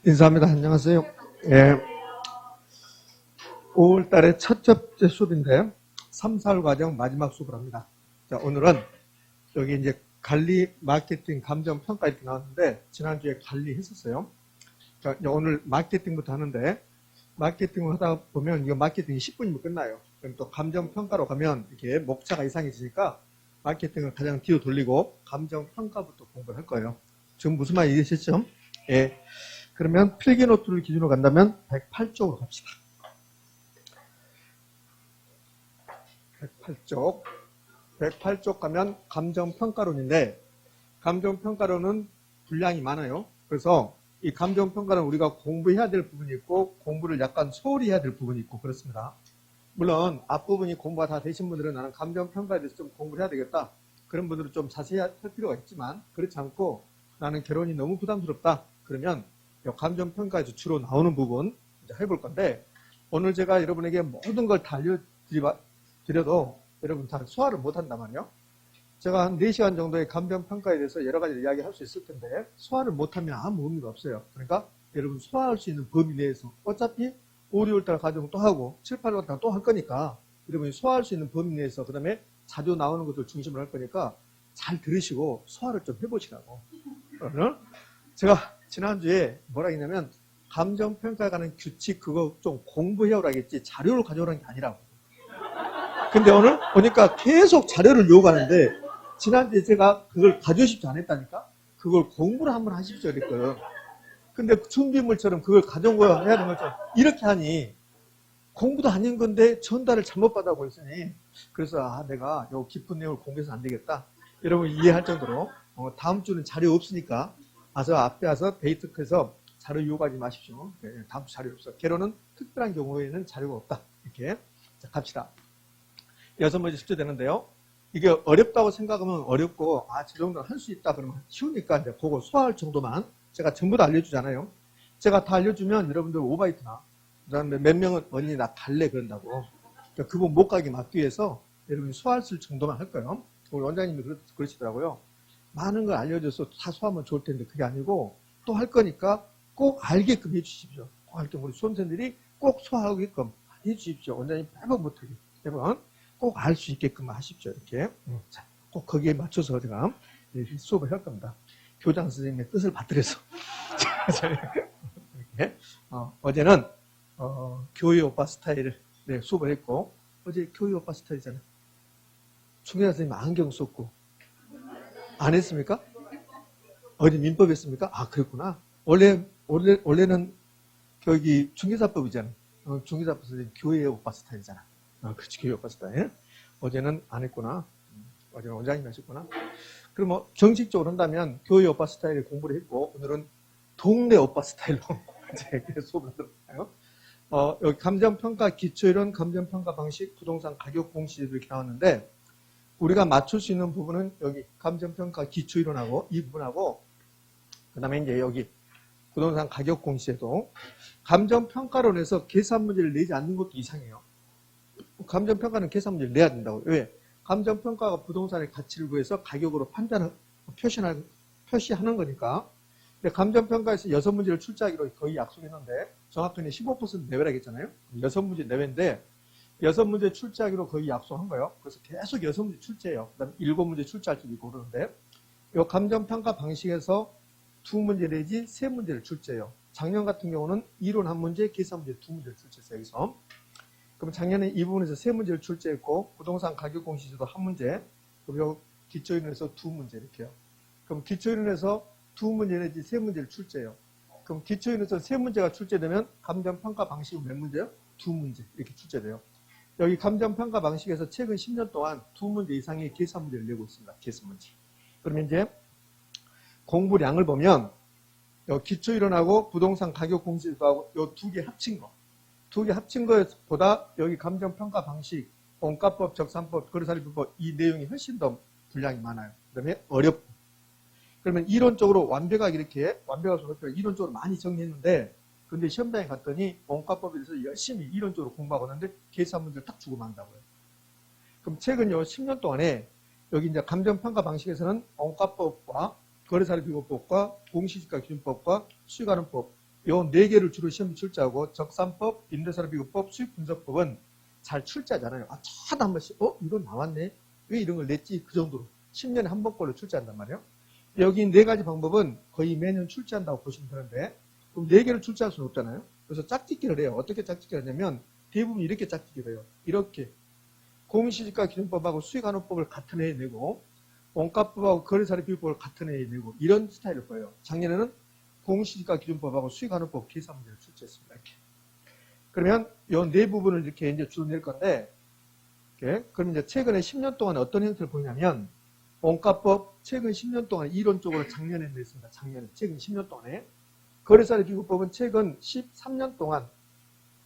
인사합니다. 안녕하세요. 예, 5월 달에 첫째 수업인데 3, 4월 과정 마지막 수업을 합니다. 자, 오늘은 여기 이제 관리, 마케팅, 감정, 평가 이렇게 나왔는데 지난주에 관리 했었어요. 자, 오늘 마케팅부터 하는데 마케팅을 하다 보면 이거 마케팅이 10분이면 끝나요. 그럼 또 감정, 평가로 가면 이렇게 목차가 이상해지니까 마케팅을 가장 뒤로 돌리고 감정, 평가부터 공부를 할 거예요. 지금 무슨 말인지 이해되셨죠? 예. 그러면 필기 노트를 기준으로 간다면 108쪽으로 갑시다. 108쪽. 108쪽 가면 감정평가론인데 감정평가론은 분량이 많아요. 그래서 이 감정평가는 우리가 공부해야 될 부분이 있고 공부를 약간 소홀히 해야 될 부분이 있고 그렇습니다. 물론 앞부분이 공부가 다 되신 분들은 나는 감정평가에 대해서 좀 공부를 해야 되겠다. 그런 분들은 좀 자세히 할 필요가 있지만 그렇지 않고 나는 결론이 너무 부담스럽다. 그러면 감정평가에서 주로 나오는 부분 이제 해볼 건데 오늘 제가 여러분에게 모든 걸 다 알려드려도 여러분 다 소화를 못한단 말이에요. 제가 한 4시간 정도의 감정평가에 대해서 여러 가지 이야기할 수 있을 텐데 소화를 못하면 아무 의미가 없어요. 그러니까 여러분 소화할 수 있는 범위 내에서 어차피 5, 6월달 과정 또 하고 7, 8월달 또 할 거니까 여러분이 소화할 수 있는 범위 내에서 그 다음에 자주 나오는 것들 중심으로 할 거니까 잘 들으시고 소화를 좀 해보시라고. 제가 지난주에 뭐라 했냐면 감정평가에 관한 규칙 그거 좀 공부해오라 겠지 자료를 가져오라는 게 아니라고. 근데 오늘 보니까 계속 자료를 요구하는데 지난주에 제가 그걸 가져오십시오 안 했다니까? 그걸 공부를 한번 하십시오 그랬거든. 근데 준비물처럼 그걸 가져오고 해야 되는 것처럼 이렇게 하니 공부도 아닌 건데 전달을 잘못 받아고 있으니 그래서 내가 요 깊은 내용을 공부해서 안 되겠다. 여러분 이해할 정도로 다음 주는 자료 없으니까 와서 앞에 와서 데이트해서 자료 요구하지 마십시오. 다음 주 자료 없어. 개론은 특별한 경우에는 자료가 없다. 이렇게. 자, 갑시다. 6문제 숙제되는데요. 이게 어렵다고 생각하면 어렵고, 저 정도는 할 수 있다 그러면 쉬우니까 이제 그거 소화할 정도만 제가 전부 다 알려주잖아요. 제가 다 알려주면 여러분들 오바이트나, 그 다음에 몇 명은 언니 나 갈래 그런다고. 그러니까 그분 못 가게 막기 위해서 여러분이 소화할 수 있을 정도만 할 거예요. 우리 원장님이 그러시더라고요. 많은 걸 알려줘서 다 소화하면 좋을 텐데 그게 아니고 또 할 거니까 꼭 알게끔 해주십시오. 꼭 알게끔 우리 수험생들이 꼭 소화하게끔 해주십시오. 원장님 매번 못하게 매번 꼭 알 수 있게끔 하십시오. 이렇게 자, 꼭 거기에 맞춰서 제가 수업을 할 겁니다. 교장 선생님의 뜻을 받들여서 이렇게. 어제는 교회 오빠 스타일을 수업을 했고 어제 교회 오빠 스타일이잖아요. 충현 선생님 안경 썼고 안 했습니까? 어디 민법 했습니까? 그랬구나. 원래는 여기 중개사법이잖아. 중개사법 선생님 교회 오빠 스타일이잖아. 그렇지, 교회 오빠 스타일. 어제는 안 했구나. 어제는 원장님이 하셨구나. 그럼 뭐 정식적으로 한다면 교회 오빠 스타일을 공부를 했고 오늘은 동네 오빠 스타일로 이제 수업을 하도록 해요. 여기 감정평가 기초이론, 감정평가 방식, 부동산 가격 공식 이렇게 나왔는데 우리가 맞출 수 있는 부분은 여기 감정평가 기초이론하고 이 부분하고 그 다음에 이제 여기 부동산 가격 공시에도 감정평가론에서 계산 문제를 내지 않는 것도 이상해요. 감정평가는 계산 문제를 내야 된다고. 왜? 감정평가가 부동산의 가치를 구해서 가격으로 표시하는 거니까. 근데 감정평가에서 6문제를 출제하기로 거의 약속했는데 정확히는 15% 내외라고 했잖아요. 6문제 내외인데 6문제 출제하기로 거의 약속한 거예요. 그래서 계속 6문제 출제해요. 그 다음에 7문제 출제할 수도 있고 그러는데 이 감정평가 방식에서 2문제 내지 3문제를 출제해요. 작년 같은 경우는 이론 1문제, 계산 문제 2문제를 출제했어요. 여기서. 그럼 작년에 이 부분에서 3문제를 출제했고 부동산 가격 공시에서도 1문제, 그리고 기초이론에서 2문제 이렇게요. 그럼 기초이론에서 2문제 내지 3문제를 출제해요. 그럼 기초이론에서 3문제가 출제되면 감정평가 방식은 몇 문제요? 2문제 이렇게 출제돼요. 여기 감정평가 방식에서 최근 10년 동안 2문제 이상의 계산 문제를 내고 있습니다. 계산 문제. 그러면 이제 공부량을 보면 기초이론하고 부동산 가격 공시하고 이 2개 합친 거. 2개 합친 것보다 여기 감정평가 방식, 원가법, 적산법, 거래사례법 이 내용이 훨씬 더 분량이 많아요. 그 다음에 어렵고. 그러면 이론적으로 완벽하게 이렇게 이론적으로 많이 정리했는데 근데 시험장에 갔더니 원가법에 대해서 열심히 이론적으로 공부하고 있는데 계산 문제를 딱 주고 만다고요. 그럼 최근 10년 동안에 여기 이제 감정평가 방식에서는 원가법과 거래사례비교법과 공시지가 기준법과 수익가능법 요 네 개를 주로 시험에 출제하고 적산법, 임대사료비교법, 수익분석법은 잘 출제하잖아요. 아, 한 번씩 이거 나왔네. 왜 이런 걸 냈지? 그 정도로 10년에 한 번꼴로 출제한단 말이에요. 여기 네 가지 방법은 거의 매년 출제한다고 보시면 되는데 그럼 네 개를 출제할 수는 없잖아요. 그래서 짝짓기를 해요. 어떻게 짝짓기를 하냐면 대부분 이렇게 짝짓기를 해요. 이렇게 공시지가 기준법하고 수익환원법을 같은 해에 내고 원가법하고 거래사료비교법을 같은 해에 내고 이런 스타일을 보여요. 작년에는 공시지가 기준법하고 수익환원법 계산 문제를 출제했습니다. 이렇게. 그러면 이 네 부분을 이렇게 이제 주로 낼 건데, 이렇게. 그럼 이제 최근에 10년 동안 어떤 형태를 보이냐면, 원가법 최근 10년 동안 이론적으로 작년에 냈습니다. 작년에 최근 10년 동안에. 거래사료비교법은 최근 13년 동안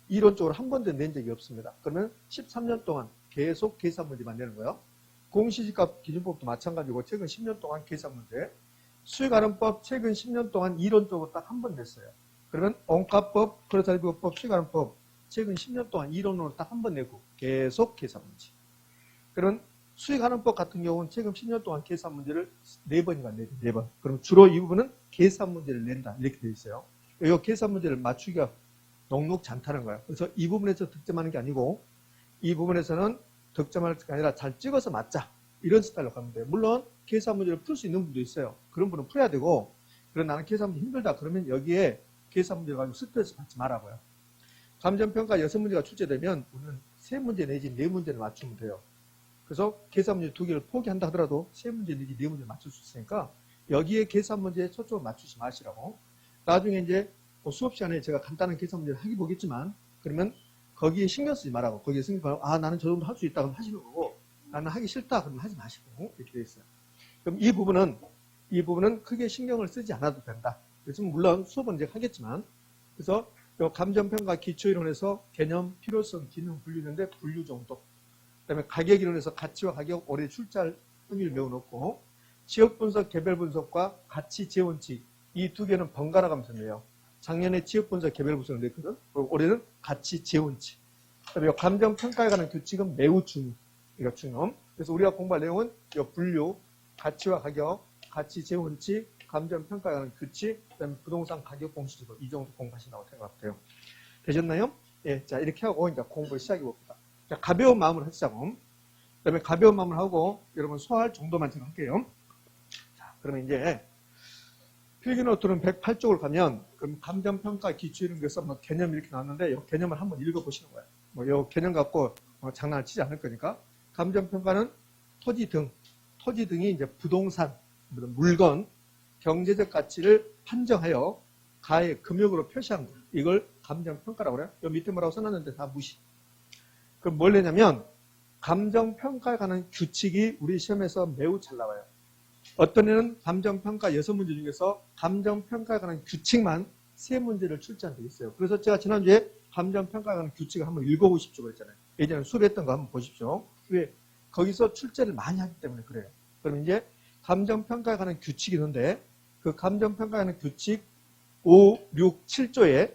이론적으로 한 번도 낸 적이 없습니다. 그러면 13년 동안 계속 계산 문제만 내는 거예요. 공시지가 기준법도 마찬가지고 최근 10년 동안 계산 문제. 수익환원법 최근 10년 동안 이론적으로 딱 한 번 냈어요. 그러면 원가법, 거래사료비교법, 수익환원법 최근 10년 동안 이론으로 딱 한 번 내고 계속 계산 문제. 그러면 수익환원법 같은 경우는 최근 10년 동안 계산 문제를 4번인가 내죠. 4번. 그럼 주로 이 부분은 계산 문제를 낸다. 이렇게 되어 있어요. 이 계산 문제를 맞추기가 녹록지 않다는 거예요. 그래서 이 부분에서 득점하는 게 아니고 이 부분에서는 득점할 게 아니라 잘 찍어서 맞자. 이런 스타일로 가면 돼요. 물론 계산 문제를 풀 수 있는 분도 있어요. 그런 분은 풀어야 되고 그런 나는 계산 문제 힘들다. 그러면 여기에 계산 문제를 가지고 스트레스 받지 말라고요. 감정평가 6문제가 출제되면 우리는 3문제 내지 4문제를 맞추면 돼요. 그래서 계산 문제 2개를 포기한다 하더라도 3문제 내지 4문제를 맞출 수 있으니까 여기에 계산 문제에 초점을 맞추지 마시라고. 나중에 이제 수업 시간에 제가 간단한 계산 문제를 하기 보겠지만 그러면 거기에 신경 쓰지 말라고. 거기에 신경 쓰지 말고 나는 저 정도 할 수 있다 그러면 하시는 거고 나는 하기 싫다 그러면 하지 마시고 이렇게 되어 있어요. 그럼 이 부분은 크게 신경을 쓰지 않아도 된다. 요즘 물론 수업은 이제 하겠지만 그래서 요 감정평가 기초이론에서 개념, 필요성, 기능 분류인데 분류 정도. 그다음에 가격이론에서 가치와 가격, 올해 출제할 확률이 매우 높고 지역분석, 개별분석과 가치 재원칙 이 두 개는 번갈아 가면서 내요. 작년에 지역분석, 개별분석을 냈거든. 그리고 올해는 가치 재원칙. 그다음에 감정평가에 관한 규칙은 매우 중요. 이거 중요. 그래서 우리가 공부할 내용은 이 분류, 가치와 가격, 가치 재원칙, 감정평가에 관한 규칙, 그다음에 부동산 가격 공시지도 이 정도 공부하신다고 생각돼요. 되셨나요? 예, 자 이렇게 하고 이제 공부를 시작해 봅니다. 자, 가벼운 마음으로 하시자고. 그다음에 가벼운 마음을 하고 여러분 소화할 정도만 제가 할게요. 자, 그러면 이제 필기노트는 108쪽을 가면 그럼 감정평가 기초 이런 게서 뭐 개념 이렇게 나왔는데 이 개념을 한번 읽어보시는 거예요. 뭐 이 개념 갖고 장난을 치지 않을 거니까. 감정평가는 토지 등이 이제 부동산, 물건, 경제적 가치를 판정하여 가의 금액으로 표시한 거. 이걸 감정평가라고 그래요. 요 밑에 뭐라고 써놨는데 다 무시. 그럼 뭘 내냐면 감정평가에 관한 규칙이 우리 시험에서 매우 잘 나와요. 어떤 애는 감정평가 6문제 중에서 감정평가에 관한 규칙만 3문제를 출제한 적이 있어요. 그래서 제가 지난주에 감정평가에 관한 규칙을 한번 읽어보십시오 그랬잖아요. 예전에 수업했던 거 한번 보십시오. 왜? 거기서 출제를 많이 하기 때문에 그래요. 그럼 이제 감정평가에 관한 규칙이 있는데 그 감정평가에 관한 규칙 5, 6, 7조에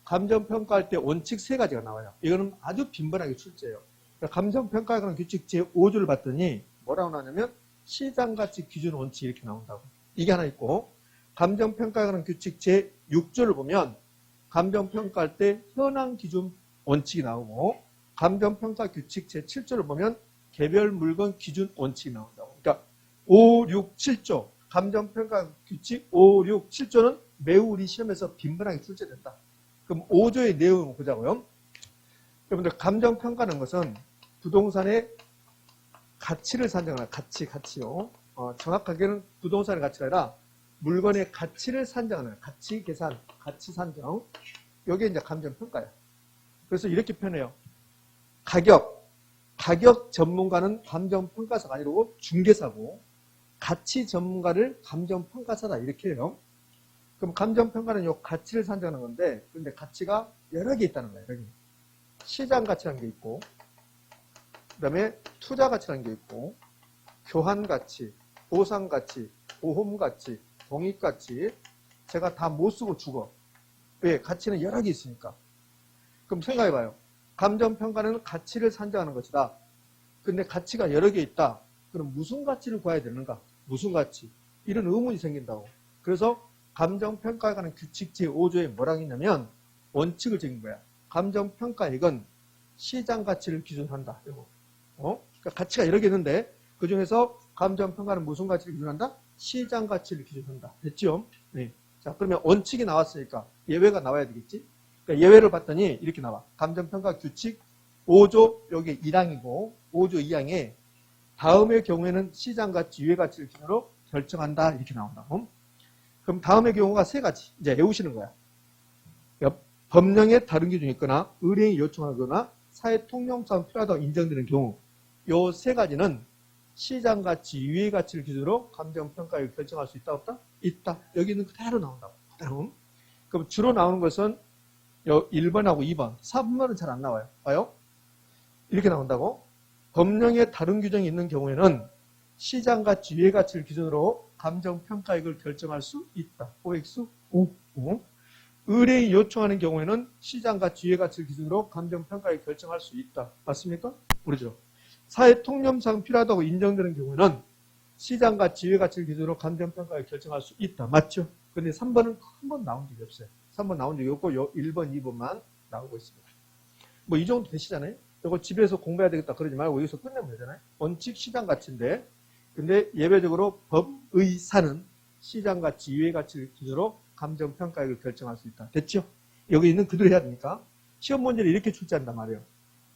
감정평가할 때 원칙 3가지가 나와요. 이거는 아주 빈번하게 출제해요. 그러니까 감정평가에 관한 규칙 제5조를 봤더니 뭐라고 나오냐면 시장가치 기준 원칙 이렇게 나온다고. 이게 하나 있고 감정평가에 관한 규칙 제6조를 보면 감정평가할 때 현황 기준 원칙이 나오고 감정평가 규칙 제7조를 보면 개별 물건 기준 원칙이 나온다고. 그러니까 5, 6, 7조 감정평가 규칙 5, 6, 7조는 매우 우리 시험에서 빈번하게 출제된다. 그럼 5조의 내용을 보자고요. 여러분들 감정평가는 것은 부동산의 가치를 산정하는 가치요. 정확하게는 부동산의 가치가 아니라 물건의 가치를 산정하는 가치 계산, 가치 산정. 이게 이제 감정평가예요. 그래서 이렇게 표현해요. 가격 전문가는 감정평가사가 아니고 중개사고 가치 전문가를 감정평가사다 이렇게 해요. 그럼 감정평가는 이 가치를 산정하는 건데 그런데 가치가 여러 개 있다는 거예요. 여기 시장 가치라는 게 있고 그 다음에 투자 가치라는 게 있고 교환 가치, 보상 가치, 보험 가치, 공익 가치 제가 다 못 쓰고 죽어. 왜? 가치는 여러 개 있으니까. 그럼 생각해봐요. 감정평가는 가치를 산정하는 것이다. 근데 가치가 여러 개 있다. 그럼 무슨 가치를 구해야 되는가? 무슨 가치? 이런 의문이 생긴다고. 그래서 감정평가에 관한 규칙 제5조에 뭐라고 했냐면 원칙을 정인 거야. 감정평가액은 시장 가치를 기준으로 한다. 이거. 그러니까 가치가 여러 개 있는데 그 중에서 감정평가는 무슨 가치를 기준한다? 시장 가치를 기준한다. 됐죠? 네. 자, 그러면 원칙이 나왔으니까 예외가 나와야 되겠지? 그러니까 예외를 봤더니 이렇게 나와. 감정평가 규칙 5조 여기 1항이고 5조 2항에 다음의 경우에는 시장 가치, 유예 가치를 기준으로 결정한다. 이렇게 나온다고. 그럼 다음의 경우가 세 가지. 이제 외우시는 거야. 그러니까 법령에 다른 기준이 있거나 의뢰인이 요청하거나 사회 통념상 필요하다고 인정되는 경우 요 세 가지는 시장 가치, 유예 가치를 기준으로 감정평가를 결정할 수 있다 없다? 있다. 여기는 그대로 나온다고. 그대로. 그럼 주로 나오는 것은 1번하고 2번. 4번은 잘 안 나와요. 봐요. 이렇게 나온다고. 법령에 다른 규정이 있는 경우에는 시장 가치, 유예 가치를 기준으로 감정평가액을 결정할 수 있다. OX 5. 의뢰인이 요청하는 경우에는 시장 가치, 유예 가치를 기준으로 감정평가액을 결정할 수 있다. 맞습니까? 그러죠. 사회 통념상 필요하다고 인정되는 경우에는 시장 가치, 유예 가치를 기준으로 감정평가액을 결정할 수 있다. 맞죠? 근데 3번은 한 번 나온 적이 없어요. 3번 나온 적이 없고 1번, 2번만 나오고 있습니다. 뭐 이 정도 되시잖아요? 이거 집에서 공부해야 되겠다 그러지 말고 여기서 끝내면 되잖아요? 원칙 시장 가치인데 근데 예외적으로 법의사는 시장 가치, 유예 가치를 기준으로 감정평가액을 결정할 수 있다. 됐죠? 여기 있는 그대로 해야 되니까 시험 문제를 이렇게 출제한단 말이에요.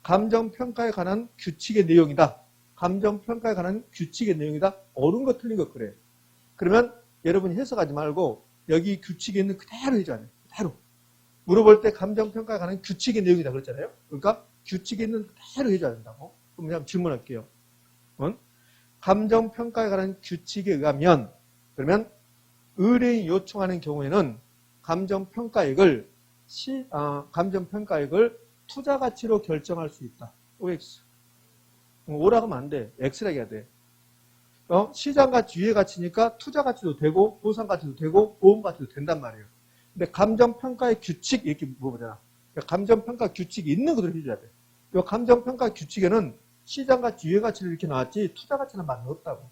감정평가에 관한 규칙의 내용이다. 감정평가에 관한 규칙의 내용이다. 옳은 거 틀린 거 그래. 그러면 여러분이 해석하지 말고 여기 규칙에 있는 그대로 해줘야 돼요. 그대로. 물어볼 때 감정평가에 관한 규칙의 내용이다 그랬잖아요. 그러니까 규칙에 있는 그대로 해줘야 된다고. 그럼 그냥 질문할게요. 감정평가에 관한 규칙에 의하면 그러면 의뢰인이 요청하는 경우에는 감정평가액을 투자 가치로 결정할 수 있다. OX. O라고 하면 안 돼. X라고 해야 돼. 시장 가치, 유예 가치니까 투자 가치도 되고 보상 가치도 되고 보험 가치도 된단 말이에요. 근데 감정평가의 규칙 이렇게 물어보잖아. 그러니까 감정평가 규칙이 있는 그대로 해줘야 돼. 이 감정평가 규칙에는 시장 가치, 유예 가치를 이렇게 나왔지 투자 가치는 많이 없다고.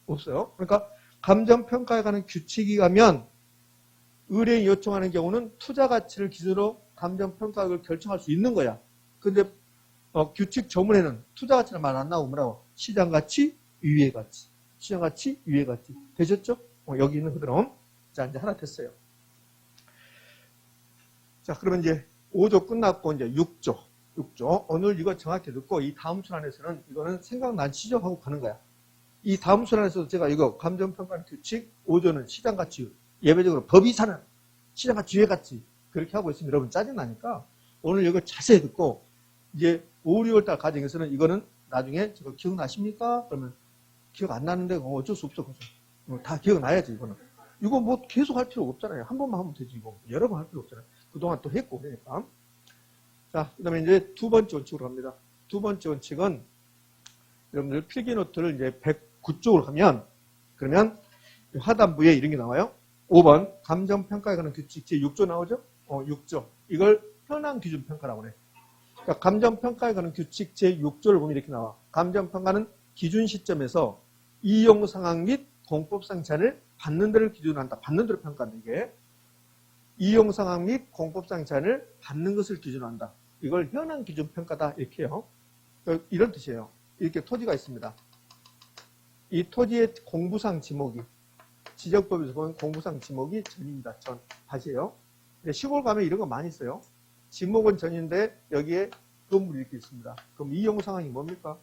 없어요. 그러니까 감정평가에 관한 규칙이 가면 의뢰인이 요청하는 경우는 투자 가치를 기준으로 감정평가액을 결정할 수 있는 거야. 근데 규칙 조문에는 투자 가치는 말 안 나오고 뭐라고? 시장 가치, 유예 가치. 시장 가치, 유예 가치. 되셨죠? 여기 있는 그대로. 자, 이제 하나 됐어요. 자, 그러면 이제 5조 끝났고 이제 6조. 오늘 이거 정확히 듣고 이 다음 순환에서는 이거는 생각나시죠? 하고 가는 거야. 이 다음 순환에서도 제가 이거 감정평가 규칙 5조는 시장가치 예외적으로 법이사는 시장가치 유예가치 그렇게 하고 있으면 여러분 짜증나니까 오늘 이거 자세히 듣고 이제 5, 6월달 과정에서는 이거는 나중에 저거 기억나십니까? 그러면 기억 안 나는데 어쩔 수 없어. 그죠? 다 기억나야지 이거는. 이거 뭐 계속 할 필요가 없잖아요. 한 번만 하면 되지 이거. 여러 번 할 필요 없잖아요. 그동안 또 했고 그러니까. 자, 그 다음에 이제 두 번째 원칙으로 갑니다. 두 번째 원칙은 여러분들 필기노트를 이제 109쪽으로 가면 그러면 하단부에 이런 게 나와요. 5번 감정평가에 관한 규칙 제6조 나오죠? 6조. 이걸 현황기준평가라고 그래. 그러니까 감정평가에 관한 규칙 제6조를 보면 이렇게 나와. 감정평가는 기준 시점에서 이용상황 및 공법상 제한을 받는 데를 기준으로 한다. 받는 데로 평가한다. 이게. 이용상황 및 공법상 제한을 받는 것을 기준으로 한다. 이걸 현황기준평가다. 이렇게 해요. 이런 뜻이에요. 이렇게 토지가 있습니다. 이 토지의 공부상 지목이 지적법에서 보면 공부상 지목이 전입니다. 전. 다시 해요. 시골 가면 이런 거 많이 써요. 지목은 전인데 여기에 건물이 이렇게 있습니다. 그럼 이용 상황이 뭡니까?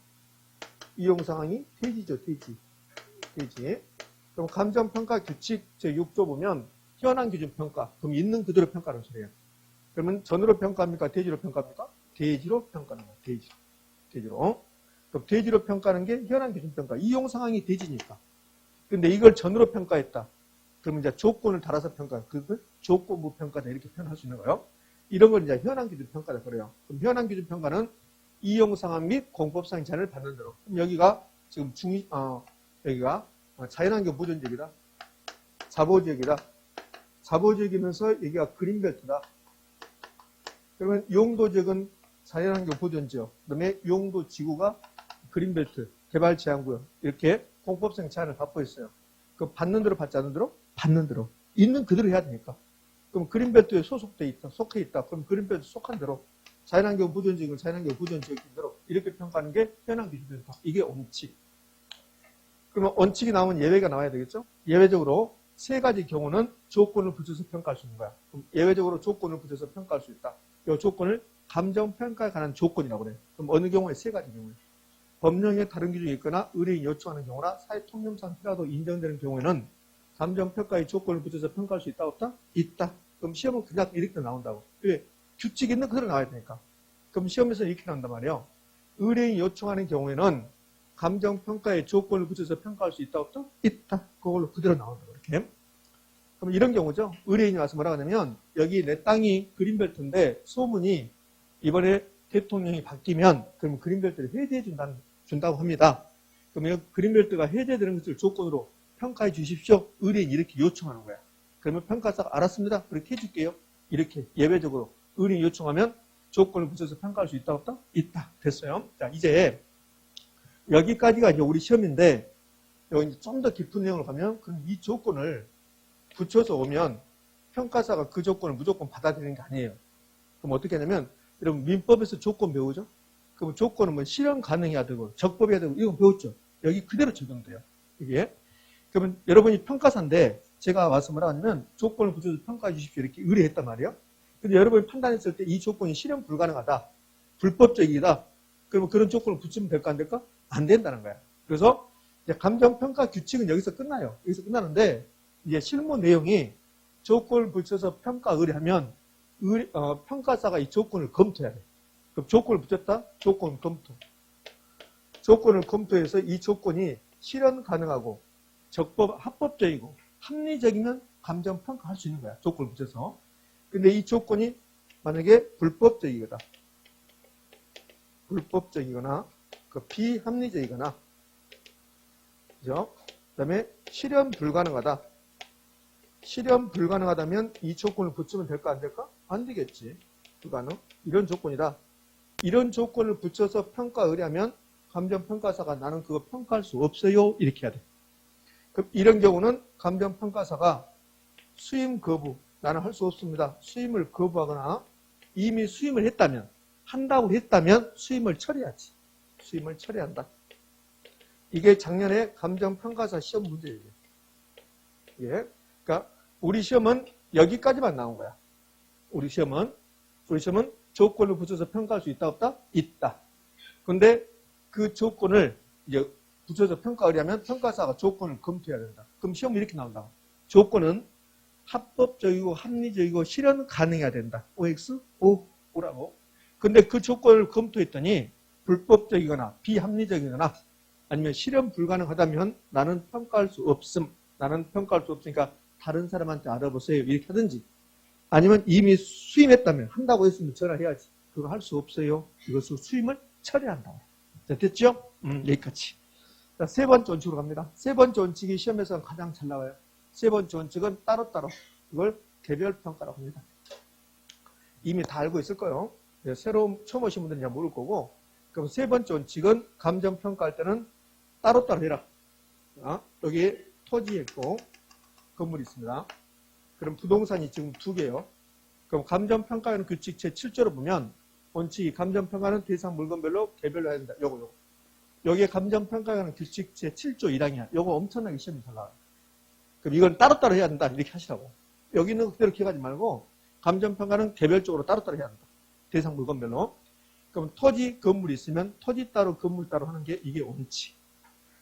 이용 상황이 대지죠. 대지. 그럼 감정평가 규칙 제6조 보면 현황기준평가. 그럼 있는 그대로 평가하는 소리예요. 그러면 전으로 평가합니까? 대지로 평가합니까? 대지로 평가하는 거예요. 대지로. 그럼 대지로 평가하는 게 현황기준평가. 이용 상황이 대지니까. 근데 이걸 전으로 평가했다. 그러면 이제 조건을 달아서 평가. 그걸 조건부 평가다. 이렇게 표현할 수 있는 거예요. 이런 걸 이제 현황기준평가다. 그래요. 그럼 현황기준평가는 이용 상황 및 공법상 제한을 받는 대로. 그럼 여기가 지금 여기가 자연환경 보존지역이다. 자보지역이다. 자보지역이면서 여기가 그린벨트다. 그러면 용도지역은 자연환경 보존지역. 그다음에 용도지구가 그린벨트, 개발제한구역. 이렇게 공법상 제한을 받고 있어요. 그 받는 대로 받지 않는 대로? 받는 대로. 있는 그대로 해야 되니까. 그럼 그린벨트에 소속돼 있다, 속해 있다. 그럼 그린벨트 속한 대로 자연환경 보존지역은 자연환경 보존지역인 대로 이렇게 평가하는 게 현황기준변파. 이게 원칙. 그러면 원칙이 나오면 예외가 나와야 되겠죠? 예외적으로 세 가지 경우는 조건을 붙여서 평가할 수 있는 거야. 그럼 예외적으로 조건을 붙여서 평가할 수 있다. 이 조건을 감정평가에 관한 조건이라고 그래요. 그럼 어느 경우에 세 가지 경우에 법령에 다른 규정이 있거나 의뢰인이 요청하는 경우나 사회 통념상 필요하도 인정되는 경우에는 감정평가의 조건을 붙여서 평가할 수 있다 없다? 있다. 그럼 시험은 그냥 이렇게 나온다고. 왜? 규칙이 있는 그대로 나와야 되니까. 그럼 시험에서 이렇게 나온단 말이에요. 의뢰인이 요청하는 경우에는 감정평가의 조건을 붙여서 평가할 수 있다 없다? 있다. 그걸로 그대로 나온다고 이렇게. 그럼 이런 경우죠. 의뢰인이 와서 뭐라고 하냐면 여기 내 땅이 그린벨트인데 소문이 이번에 대통령이 바뀌면 그럼 그린벨트를 해제해 준다고 합니다. 그러면 그린벨트가 해제되는 것을 조건으로 평가해 주십시오. 의뢰인이 이렇게 요청하는 거야. 그러면 평가사가 알았습니다. 그렇게 해줄게요. 이렇게 예외적으로 의뢰인이 요청하면 조건을 붙여서 평가할 수 있다 없다? 있다. 됐어요. 자, 이제 여기까지가 이제 우리 시험인데 여기 좀 더 깊은 내용을 가면 그럼 이 조건을 붙여서 오면 평가사가 그 조건을 무조건 받아들이는 게 아니에요. 그럼 어떻게 하냐면 여러분 민법에서 조건 배우죠? 그럼 조건은 뭐 실현 가능해야 되고 적법해야 되고 이건 배웠죠? 여기 그대로 적용돼요. 이게. 그러면 여러분이 평가사인데 제가 와서 뭐라 하냐면 조건을 붙여서 평가해 주십시오. 이렇게 의뢰했단 말이에요. 근데 여러분이 판단했을 때 이 조건이 실현 불가능하다. 불법적이다. 그러면 그런 조건을 붙이면 될까 안 될까? 안 된다는 거야. 그래서 이제 감정평가 규칙은 여기서 끝나요. 여기서 끝나는데 이제 실무 내용이 조건을 붙여서 평가 의뢰하면 평가사가 이 조건을 검토해야 돼. 그럼 조건을 붙였다? 조건 검토. 조건을 검토해서 이 조건이 실현 가능하고 합법적이고 합리적이면 감정평가할 수 있는 거야. 조건을 붙여서. 근데 이 조건이 만약에 불법적이거나 비합리적이거나 그죠? 그 다음에 실현 불가능하다. 실현 불가능하다면 이 조건을 붙이면 될까 안 될까? 안 되겠지. 불가능. 이런 조건이다. 이런 조건을 붙여서 평가 의뢰하면 감정평가사가 나는 그거 평가할 수 없어요. 이렇게 해야 돼. 그럼 이런 경우는 감정평가사가 수임 거부, 나는 할 수 없습니다. 수임을 거부하거나 이미 수임을 했다면, 한다고 했다면 수임을 처리하지. 수임을 처리한다. 이게 작년에 감정평가사 시험 문제예요. 예. 그러니까 우리 시험은 여기까지만 나온 거야. 우리 시험은 조건을 붙여서 평가할 수 있다 없다? 있다. 근데 그 조건을 이제 붙여서 평가하려면 평가사가 조건을 검토해야 된다. 그럼 시험이 이렇게 나온다. 조건은 합법적이고 합리적이고 실현 가능해야 된다. OX? O라고. 근데 그 조건을 검토했더니 불법적이거나 비합리적이거나 아니면 실현 불가능하다면 나는 평가할 수 없음. 나는 평가할 수 없으니까 다른 사람한테 알아보세요. 이렇게 하든지 아니면 이미 수임했다면 한다고 했으면 전화해야지. 그거 할 수 없어요. 이것을 수임을 처리한다. 자, 됐죠? 여기까지. 자, 세 번째 원칙으로 갑니다. 세 번째 원칙이 시험에서 가장 잘 나와요. 세 번째 원칙은 따로따로. 이걸 개별평가라고 합니다. 이미 다 알고 있을 거예요. 처음 오신 분들은 잘 모를 거고. 그럼 세 번째 원칙은 감정평가할 때는 따로따로 해라. 여기 토지 있고 건물이 있습니다. 그럼 부동산이 지금 2개요. 그럼 감정평가하는 규칙 제7조로 보면 원칙이 감정평가는 대상 물건별로 개별로 해야 된다. 요거. 여기에 감정평가하는 규칙 제7조 1항이야. 요거 엄청나게 시험이 잘 나와요. 그럼 이건 따로따로 해야 된다. 이렇게 하시라고. 여기는 그대로 기억하지 말고 감정평가는 개별적으로 따로따로 해야 된다. 대상 물건별로. 그럼 토지, 건물이 있으면 토지 따로 건물 따로 하는 게 이게 원칙.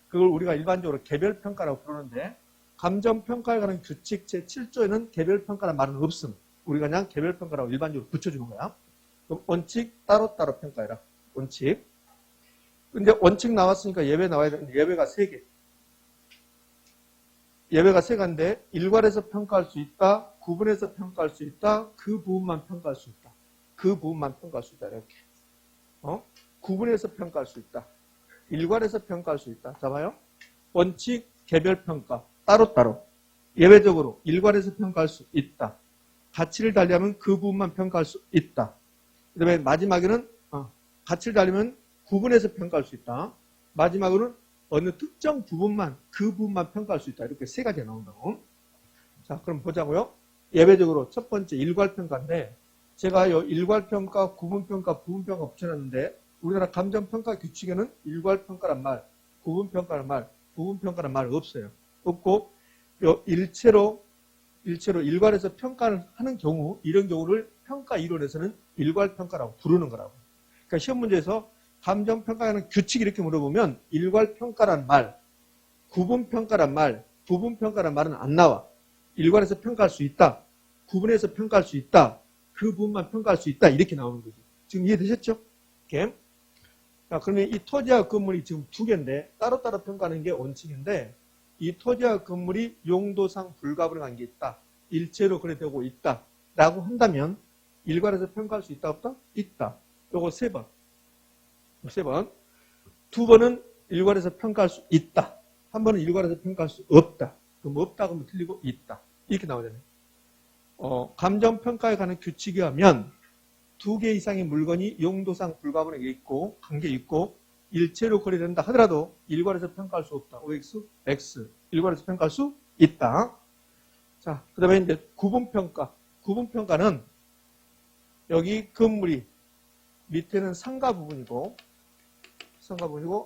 그걸 우리가 일반적으로 개별평가라고 부르는데 감정평가에 관한 규칙 제7조에는 개별평가라는 말은 없음. 우리가 그냥 개별평가라고 일반적으로 붙여주는 거야. 그럼 원칙 따로따로 평가해라. 원칙. 근데 원칙 나왔으니까 예외 나와야 되는데 예외가 3개. 예외가 3개인데 일괄해서 평가할 수 있다. 구분해서 평가할 수 있다. 그 부분만 평가할 수 있다. 그 부분만 평가할 수 있다. 이렇게. 구분해서 평가할 수 있다. 일괄해서 평가할 수 있다. 자, 봐요. 원칙, 개별평가. 따로따로. 예외적으로 일괄해서 평가할 수 있다. 가치를 달리하면 그 부분만 평가할 수 있다. 그 다음에 마지막에는 가치를 달리면 구분해서 평가할 수 있다. 마지막으로는 어느 특정 부분만 그 부분만 평가할 수 있다. 이렇게 3가지가 나온다고. 자, 그럼 보자고요. 예외적으로 첫 번째 일괄평가인데 제가 이 일괄평가, 구분평가, 부분평가 붙여놨는데 우리나라 감정평가 규칙에는 일괄평가란 말, 구분평가란 말, 부분평가란 말 없어요. 없고 요 일체로 일괄해서 평가를 하는 경우 이런 경우를 평가 이론에서는 일괄평가라고 부르는 거라고. 그러니까 시험 문제에서 감정평가하는 규칙 이렇게 물어보면 일괄평가란 말, 구분평가란 말, 부분평가란 말은 안 나와. 일괄해서 평가할 수 있다. 구분해서 평가할 수 있다. 그 부분만 평가할 수 있다. 이렇게 나오는 거죠. 지금 이해되셨죠? 이렇게. 자, 그러면 이 토지와 건물이 지금 두 개인데 따로따로 평가하는 게 원칙인데 이 토지와 건물이 용도상 불가분한 게 있다. 일체로 거래되고 있다. 라고 한다면 일괄해서 평가할 수 있다 없다? 있다. 요거 세 번. 세 번. 두 번은 일괄해서 평가할 수 있다. 한 번은 일괄해서 평가할 수 없다. 그럼 없다 그러면 틀리고 있다. 이렇게 나오잖아요. 감정평가에 관한 규칙에 하면 두 개 이상의 물건이 용도상 불가분하게 있고 관계 있고 일체로 거래된다 하더라도 일괄해서 평가할 수 없다. OX, X. 일괄해서 평가할 수 있다. 자, 그 다음에 이제 구분평가. 구분평가는 여기 건물이 밑에는 상가 부분이고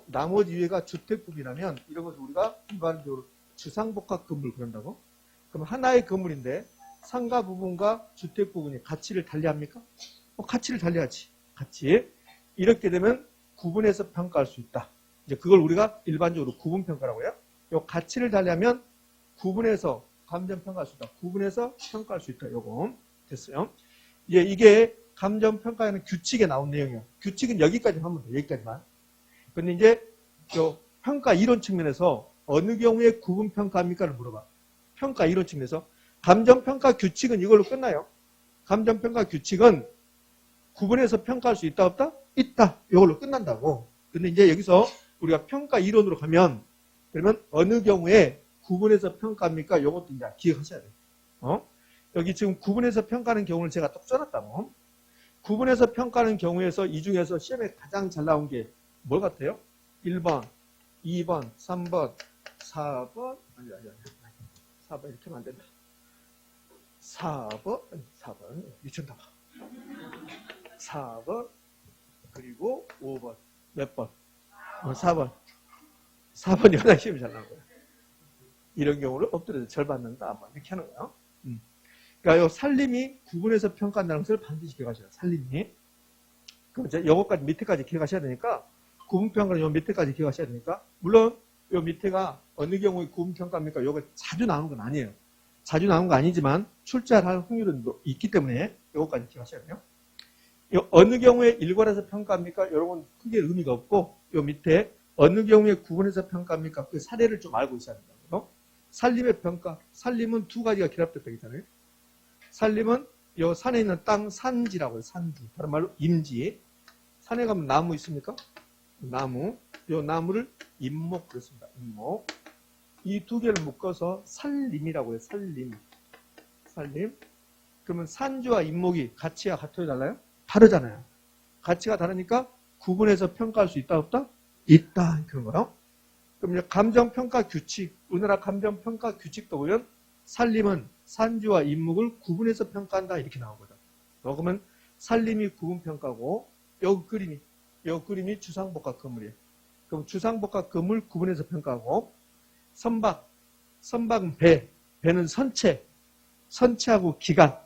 나머지 위에가 주택 부분이라면 이런 것을 우리가 일반적으로 주상복합 건물 그런다고? 그럼 하나의 건물인데 상가 부분과 주택 부분이 가치를 달리합니까? 가치를 달리하지. 같이. 이렇게 되면 구분해서 평가할 수 있다. 이제 그걸 우리가 일반적으로 구분평가라고 해요. 요 가치를 달리하면 구분해서 감정평가할 수 있다. 구분해서 평가할 수 있다. 요거 됐어요. 이게 감정평가에는 규칙에 나온 내용이에요. 규칙은 여기까지 하면 돼요. 여기까지만. 근데 이제 요 평가 이론 측면에서 어느 경우에 구분평가합니까를 물어봐. 평가 이론 측면에서 감정평가 규칙은 이걸로 끝나요. 감정평가 규칙은 구분해서 평가할 수 있다 없다? 있다. 이걸로 끝난다고. 근데 이제 여기서 우리가 평가 이론으로 가면 그러면 어느 경우에 구분해서 평가합니까? 이것도 이제 기억하셔야 돼요. 여기 지금 구분해서 평가하는 경우를 제가 딱 써놨다고. 구분해서 평가하는 경우에서 이 중에서 시험에 가장 잘 나온 게 뭘 같아요? 1번, 2번, 3번, 4번, 아니. 4번 이렇게 하면 안 된다. 4번, 미쳤나 봐. 4번, 그리고 5번. 몇 번? 4번. 4번이 가장 시험이 잘 나온 거예요. 이런 경우를 엎드려서 절 받는다. 한번 이렇게 하는 거예요. 그러니까 요 살림이 구분해서 평가한다는 것을 반드시 기억하셔야 돼요. 살림이. 그럼 이제 요거까지 밑에까지 기억하셔야 되니까 구분평가는 요 밑에까지 기억하셔야 되니까 물론 요 밑에가 어느 경우에 구분평가입니까? 요거 자주 나오는 건 아니에요. 자주 나오는 건 아니지만 출제할 확률은 있기 때문에 요거까지 기억하셔야 돼요. 요 어느 경우에 일괄해서 평가합니까? 이런 건 크게 의미가 없고 요 밑에 어느 경우에 구분해서 평가합니까? 그 사례를 좀 알고 있어야 된다고요. 살림의 평가. 살림은 두 가지가 결합됐다 했잖아요. 살림은 요 산에 있는 땅 산지라고 해요. 산지. 다른 말로 임지. 산에 가면 나무 있습니까? 나무. 요 나무를 임목 그랬습니다. 임목. 이 두 개를 묶어서 살림이라고 해요. 살림. 살림. 그러면 산주와 임목이 가치가 같아요? 달라요? 다르잖아요. 가치가 다르니까 구분해서 평가할 수 있다 없다? 있다. 그런 거요. 그럼 이제 감정평가 규칙. 우리나라 감정평가 규칙도 보면 살림은 산주와 임목을 구분해서 평가한다. 이렇게 나오거든. 그러면 살림이 구분평가고 요 그림이 주상복합 건물이에요. 그럼 주상복합 건물 구분해서 평가하고 선박은 배는 선체하고 기간.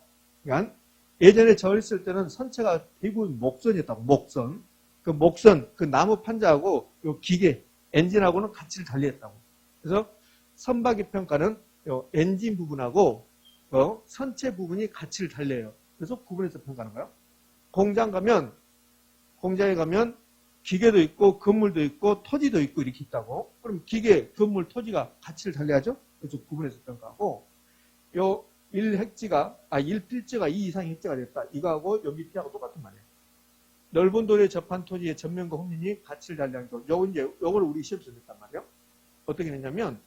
예전에 저 있을 때는 선체가 대부분 목선이었다고, 목선. 그 목선, 그 나무 판자하고 요 기계, 엔진하고는 가치를 달리했다고. 그래서 선박의 평가는 요 엔진 부분하고 선체 부분이 가치를 달려요. 그래서 구분해서 평가하는 거예요. 공장에 가면 기계도 있고 건물도 있고 토지도 있고 이렇게 있다고. 그럼 기계, 건물, 토지가 가치를 달려야죠. 그래서 구분해서 평가하고 요 1필지가 2 이상의 획지가 됐다. 이거하고 요 밑에하고 똑같은 말이에요. 넓은 도로에 접한 토지의 전면과 후면이 가치를 달리하는 거. 요걸 우리 시험에서 냈단 말이에요. 어떻게 냈냐면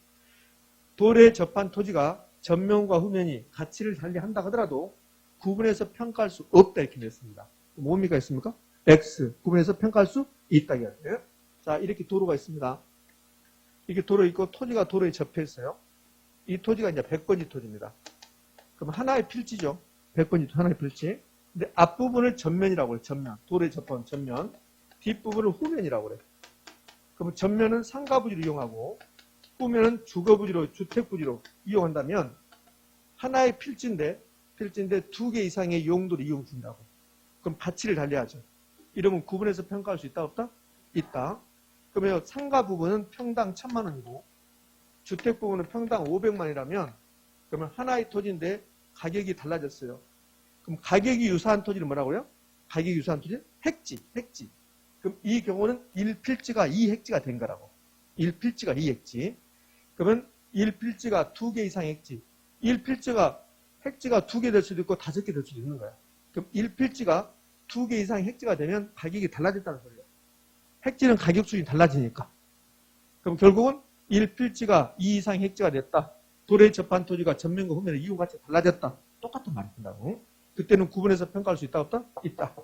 도로에 접한 토지가 전면과 후면이 가치를 달리한다 하더라도 구분해서 평가할 수 없다 이렇게 냈습니다. 뭡니까 있습니까? X. 구분해서 평가할 수 있다 이거예요. 자, 이렇게 도로가 있습니다. 이게 도로 있고 토지가 도로에 접해 있어요. 이 토지가 이제 100번지 토지입니다. 그럼 하나의 필지죠. 100번지토 하나의 필지. 근데 앞부분을 전면이라고 해요. 전면. 돌의 접한 전면. 뒷부분을 후면이라고 그래요. 그럼 전면은 상가부지로 이용하고 후면은 주거부지로, 주택부지로 이용한다면 하나의 필지인데 두 개 이상의 용도를 이용 중이라고. 그럼 가치를 달리하죠. 이러면 구분해서 평가할 수 있다 없다? 있다. 그러면 상가 부분은 평당 1000만 원이고 주택 부분은 평당 500만 원이라면 그러면 하나의 토지인데 가격이 달라졌어요. 그럼 가격이 유사한 토지는 뭐라고요? 가격이 유사한 토지? 획지. 그럼 이 경우는 1필지가 2획지가 된 거라고. 1필지가 2획지. 그러면 1필지가 2개 이상 획지. 1필지가 획지가 2개 될 수도 있고 5개 될 수도 있는 거야. 그럼 1필지가 2개 이상 획지가 되면 가격이 달라졌다는 소리야. 획지는 가격 수준이 달라지니까. 그럼 결국은 1필지가 2 이상 획지가 됐다. 돌에 접한 토지가 전면과 후면의 이용 가치가 달라졌다. 똑같은 말이 된다고. 그때는 구분해서 평가할 수 있다 없다? 있다.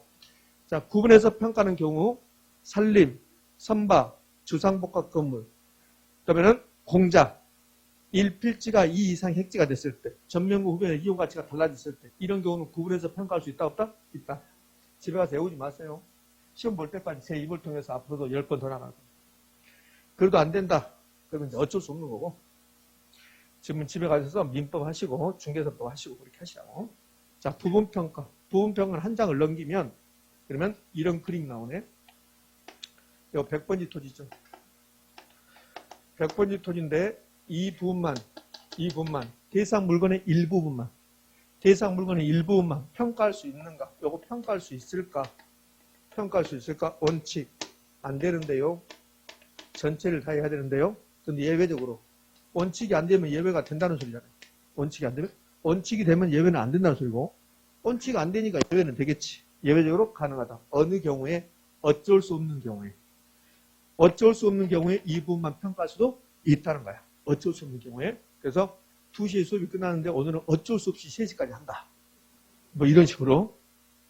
자, 구분해서 평가하는 경우 산림, 선박, 주상복합 건물, 그러면은 공장, 1필지가 2 이상 획지가 됐을 때, 전면과 후면의 이용 가치가 달라졌을 때, 이런 경우는 구분해서 평가할 수 있다 없다? 있다. 집에 가서 외우지 마세요. 시험 볼 때까지 제 입을 통해서 앞으로도 10번 더 나가고. 그래도 안 된다. 그러면 이제 어쩔 수 없는 거고. 지금 집에 가셔서 민법 하시고, 중개사법 하시고, 그렇게 하시라고. 자, 부분평가. 부분평가는 한 장을 넘기면, 그러면 이런 그림 나오네. 이거 100번지 토지죠. 100번지 토지인데, 이 부분만, 대상 물건의 일부분만, 평가할 수 있는가? 요거 평가할 수 있을까? 원칙. 안 되는데요. 전체를 다 해야 되는데요. 근데 예외적으로. 원칙이 안 되면 예외가 된다는 소리잖아요. 원칙이 되면 예외는 안 된다는 소리고, 원칙이 안 되니까 예외는 되겠지. 예외적으로 가능하다. 어느 경우에? 어쩔 수 없는 경우에. 이 부분만 평가할 수도 있다는 거야. 어쩔 수 없는 경우에. 그래서 2시에 수업이 끝나는데 오늘은 어쩔 수 없이 3시까지 한다. 뭐 이런 식으로.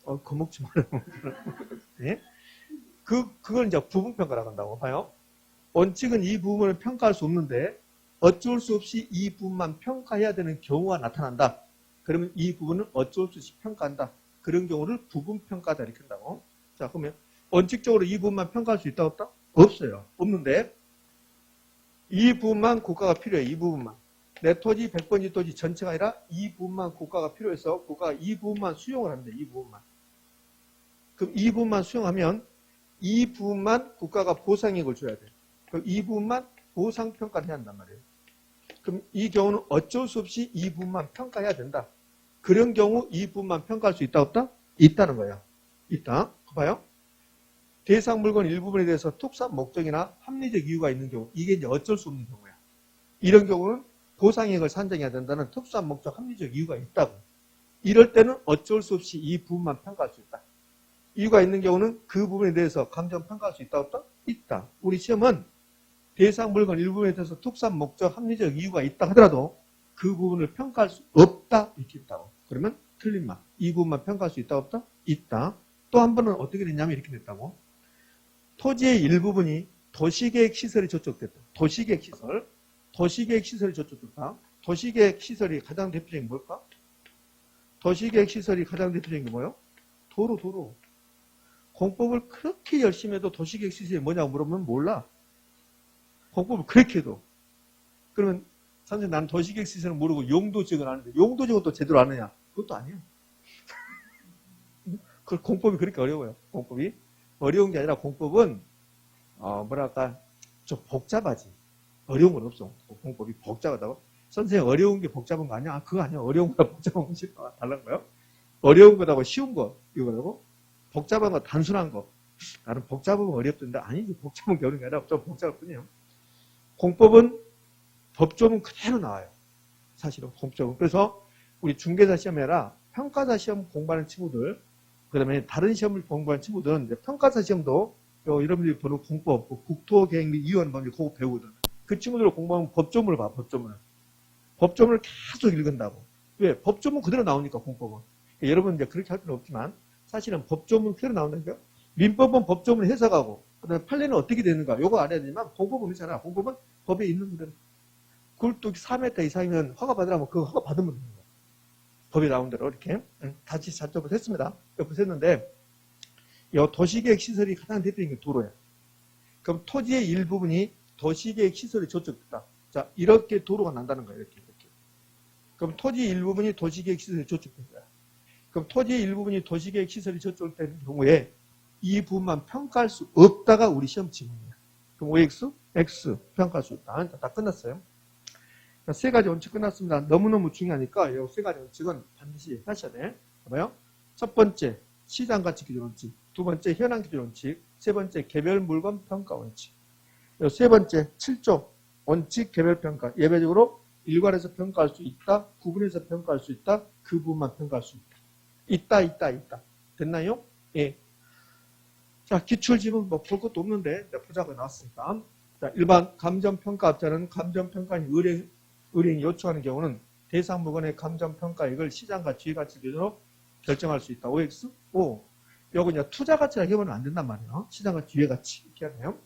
겁먹지 마라. 네? 그걸 이제 부분평가라고 한다고 봐요. 원칙은 이 부분을 평가할 수 없는데 어쩔 수 없이 이 부분만 평가해야 되는 경우가 나타난다. 그러면 이 부분은 어쩔 수 없이 평가한다. 그런 경우를 부분평가다 이렇게 한다고. 자, 그러면 원칙적으로 이 부분만 평가할 수 있다 없다? 없어요. 없는데 이 부분만 고가가 필요해. 이 부분만. 내 토지 100번지 토지 전체가 아니라 이 부분만 고가가 필요해서 고가가 이 부분만 수용을 합니다. 이 부분만. 그럼 이 부분만 수용하면 이 부분만 국가가 보상액을 줘야 돼. 그럼 이 부분만 보상평가를 해야 한단 말이에요. 그럼 이 경우는 어쩔 수 없이 이 부분만 평가해야 된다. 그런 경우 이 부분만 평가할 수 있다 없다? 있다는 거예요. 있다. 봐요. 대상 물건 일부분에 대해서 특수한 목적이나 합리적 이유가 있는 경우, 이게 이제 어쩔 수 없는 경우야. 이런 경우는 보상액을 산정해야 된다는 특수한 목적, 합리적 이유가 있다고. 이럴 때는 어쩔 수 없이 이 부분만 평가할 수 있다. 이유가 있는 경우는 그 부분에 대해서 감정평가할 수 있다 없다? 있다. 우리 시험은 대상 물건 일부분에 대해서 특수한 목적, 합리적 이유가 있다 하더라도 그 부분을 평가할 수 없다 이렇게 있다고. 그러면 틀린 말. 이 부분만 평가할 수 있다 없다? 있다. 또 한 번은 어떻게 됐냐면 이렇게 됐다고. 토지의 일부분이 도시계획 시설이 저촉됐다. 도시계획 시설이 저촉됐다. 도시계획 시설이 가장 대표적인 게 뭘까? 도시계획 시설이 가장 대표적인 게 뭐예요? 도로. 공법을 그렇게 열심히 해도 도시계획 시설이 뭐냐고 물어보면 몰라. 공법을 그렇게 해도. 그러면 선생님 나는 도시계획 시설은 모르고 용도지역은 아는데 용도지역은 또 제대로 아느냐? 그것도 아니에요. 그 공법이 그렇게 어려워요. 공법이. 어려운 게 아니라 공법은 뭐랄까 좀 복잡하지. 어려운 건 없어. 공법이 복잡하다고. 선생님 어려운 게 복잡한 거 아니야? 그거 아니야. 어려운 거랑 복잡한 거 달라는 거예요. 어려운 거하고 쉬운 거 이거라고. 복잡한 거 단순한 거. 나는 복잡하면 어렵던데 아니지. 복잡한 게 어려운 게 아니라 좀 복잡할 뿐이에요. 공법은 법조문 그대로 나와요. 사실은 공법은. 그래서 우리 중개사 시험에라 평가사 시험 공부하는 친구들, 그 다음에 다른 시험을 공부하는 친구들은 이제 평가사 시험도 여러분들이 보는 공법, 국토계획 및 이원 법률 그거 배우거든. 그 친구들 공부하면 법조문을 봐. 법조문을 계속 읽은다고. 왜? 법조문 그대로 나오니까 공법은. 그러니까 여러분 이제 그렇게 할 필요는 없지만 사실은 법조문 그대로 나온다니까요. 민법은 법조문을 해석하고 그다음에 판례는 어떻게 되는가 요거 알아야 되지만 공법은 그렇잖아. 공법은 법에 있는 그대로. 그걸 또 4m 이상이면 허가 받으라면 그거 허가 받으면 되는 거야. 법이 나온 대로 이렇게 다시 작업을 했습니다. 옆에서 했는데 이 도시계획 시설이 가장 대표적인 게 도로예요. 그럼 토지의 일부분이 도시계획 시설이 저쪽이다. 자, 이렇게 도로가 난다는 거예요. 이렇게. 그럼 토지의 일부분이 도시계획 시설이 저쪽인 거야. 그럼 토지의 일부분이 도시계획 시설이 저쪽된 경우에 이 부분만 평가할 수 없다가 우리 시험 지문이에요. 그럼 OX, X 평가할 수 있다. 다 끝났어요. 세 가지 원칙 끝났습니다. 너무너무 중요하니까 이 세 가지 원칙은 반드시 하셔야 돼. 봐봐요. 첫 번째, 시장가치 기준 원칙. 두 번째, 현황 기준 원칙. 세 번째, 개별 물건 평가 원칙. 세 번째, 7조 원칙 개별 평가. 예외적으로 일괄해서 평가할 수 있다. 구분해서 평가할 수 있다. 그 부분만 평가할 수 있다. 있다. 됐나요? 예. 자, 기출지문 뭐 볼 것도 없는데 보자고 나왔으니까. 자, 일반 감정평가업자는 감정평가인 의뢰인이 요청하는 경우는 대상 물건의 감정평가액을 시장가치, 주의가치 기준으로 결정할 수 있다. OX? O. 요거 이제 투자가치라고 해보면 안 된단 말이에요. 시장가치, 주의가치. 이렇게 하네요.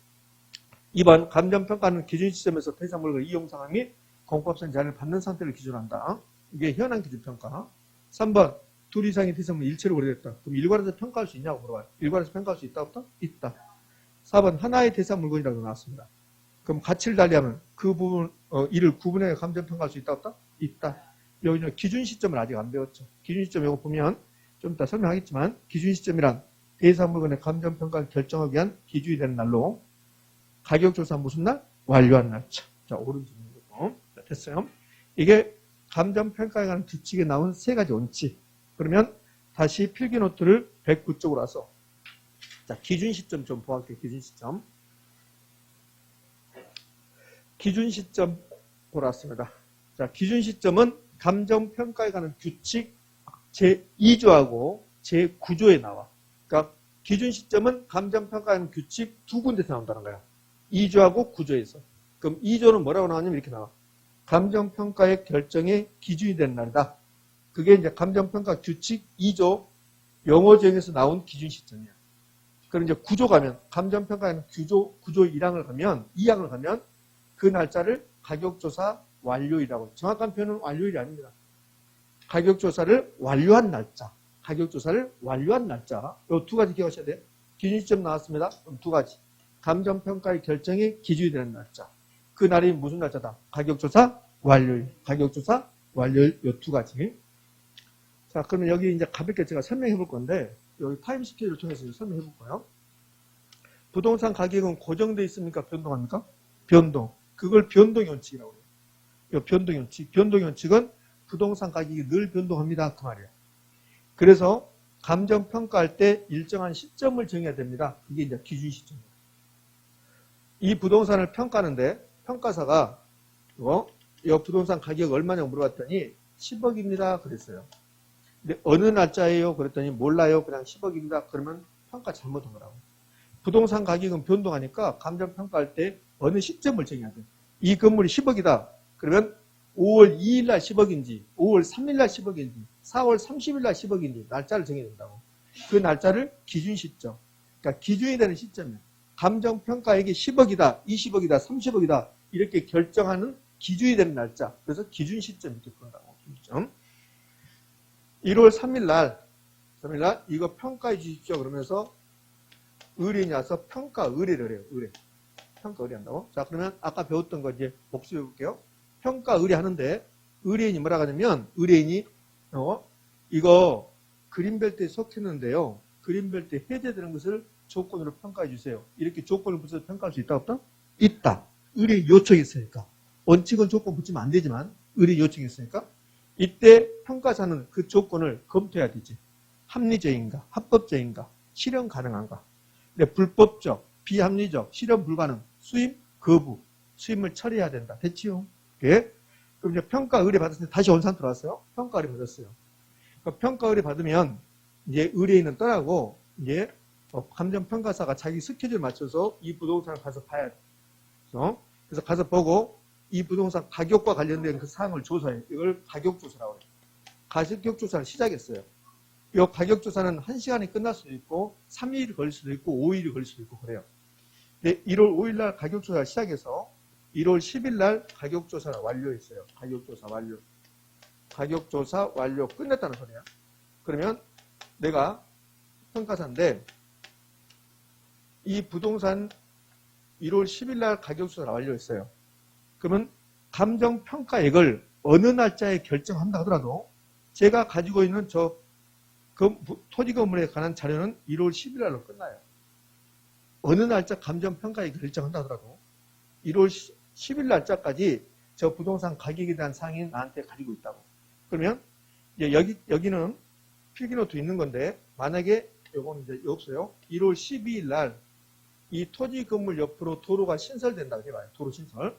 2번, 감정평가는 기준 시점에서 대상 물건 이용 상황 및 공법상 제한을 받는 상태를 기준으로 한다. 이게 현황 기준 평가. 3번, 둘 이상의 대상물이 일체로 거래됐다. 그럼 일괄해서 평가할 수 있냐고 물어봐요. 일괄해서 평가할 수 있다부터? 있다. 4번, 하나의 대상 물건이라고 나왔습니다. 그럼 가치를 달리하면 그 부분, 이를 구분해 감정평가할 수 있다부터? 있다. 여기 기준 시점을 아직 안 배웠죠. 기준 시점 이거 보면 좀 이따 설명하겠지만 기준 시점이란 대상 물건의 감정평가를 결정하기 위한 기준이 되는 날로 가격조사 무슨 날? 완료한 날짜. 자, 오른쪽으로. 자, 됐어요. 이게 감정평가에 관한 규칙에 나온 세 가지 원칙. 그러면 다시 필기노트를 109쪽으로 와서 자, 기준 시점 좀 보아볼게요. 기준 시점. 기준 시점 보러 왔습니다. 자, 기준 시점은 감정평가에 관한 규칙 제2조하고 제9조에 나와. 그러니까 기준 시점은 감정평가에 관한 규칙 두 군데서 나온다는 거야. 2조하고 9조에서. 그럼 2조는 뭐라고 나왔냐면 이렇게 나와. 감정평가의 결정의 기준이 되는 날이다. 그게 이제 감정평가 규칙 2조 영어정에서 나온 기준 시점이야. 그럼 이제 9조 가면, 감정평가에는 구조 1항을 가면, 2항을 가면 그 날짜를 가격조사 완료일이라고. 정확한 표현은 완료일이 아닙니다. 가격조사를 완료한 날짜. 가격조사를 완료한 날짜. 이 두 가지 기억하셔야 돼요. 기준 시점 나왔습니다. 그럼 두 가지. 감정평가의 결정의 기준이 되는 날짜. 그 날이 무슨 날짜다? 가격조사 완료일. 가격조사 완료일. 이 두 가지. 자, 그러면 여기 이제 가볍게 제가 설명해 볼 건데, 여기 타임 스케일을 통해서 설명해 볼 거예요. 부동산 가격은 고정되어 있습니까? 변동합니까? 변동. 그걸 변동의 원칙이라고 해요. 이 변동의 원칙. 변동의 원칙은 부동산 가격이 늘 변동합니다. 그 말이에요. 그래서 감정평가할 때 일정한 시점을 정해야 됩니다. 그게 이제 기준 시점이에요. 이 부동산을 평가하는데 평가사가 이 부동산 가격 얼마냐고 물어봤더니 10억입니다. 그랬어요. 근데 어느 날짜예요? 그랬더니 몰라요. 그냥 10억입니다. 그러면 평가 잘못한 거라고. 부동산 가격은 변동하니까 감정평가할 때 어느 시점을 정해야 돼. 이 건물이 10억이다. 그러면 5월 2일 날 10억인지 5월 3일 날 10억인지 4월 30일 날 10억인지 날짜를 정해야 된다고. 그 날짜를 기준 시점. 그러니까 기준이 되는 시점이에요. 감정평가액이 10억이다, 20억이다, 30억이다 이렇게 결정하는 기준이 되는 날짜. 그래서 기준 시점 이렇게 부른다고. 기준. 1월 3일 날 이거 평가해 주십시오. 그러면서 의뢰인이 와서 평가 의뢰를 해요. 평가 의뢰한다고. 자, 그러면 아까 배웠던 거 이제 복습해 볼게요. 평가 의뢰하는데 의뢰인이 뭐라고 하냐면 의뢰인이 이거 그린벨트에 속했는데요. 그린벨트에 해제되는 것을 조건으로 평가해 주세요. 이렇게 조건을 붙여서 평가할 수 있다 없다? 있다. 의뢰인 요청했으니까. 원칙은 조건 붙이면 안 되지만 의뢰인 요청했으니까 이때 평가사는 그 조건을 검토해야 되지. 합리적인가, 합법적인가, 실현 가능한가. 근데 불법적, 비합리적, 실현 불가능, 수임 거부, 수임을 처리해야 된다. 됐지요? 예? 그럼 이제 평가 의뢰 받았을 때 다시 원산 들어왔어요. 평가 의뢰 받았어요. 그러니까 평가 의뢰 받으면 이제 의뢰인은 떠나고 이제 감정평가사가 자기 스케줄 맞춰서 이 부동산을 가서 봐야 돼. 그래서 가서 보고 이 부동산 가격과 관련된 그 사항을 조사해. 이걸 가격조사라고 해요. 가격조사를 시작했어요. 이 가격조사는 1시간에 끝날 수도 있고 3일이 걸릴 수도 있고 5일이 걸릴 수도 있고 그래요. 근데 1월 5일 날 가격조사를 시작해서 1월 10일 날 가격조사를 완료했어요. 가격조사 완료. 가격조사 완료 끝냈다는 소리야. 그러면 내가 평가사인데 이 부동산 1월 10일 날 가격조사를 완료했어요. 그러면 감정평가액을 어느 날짜에 결정한다 하더라도 제가 가지고 있는 저 토지 건물에 관한 자료는 1월 10일 날로 끝나요. 어느 날짜 감정평가액을 결정한다 하더라도 1월 10일 날짜까지 저 부동산 가격에 대한 사항이 나한테 가지고 있다고. 그러면 이제 여기는 필기노트 있는 건데 만약에 요거는 이제 없어요. 1월 12일 날 이 토지 건물 옆으로 도로가 신설된다고 해봐요. 도로 신설.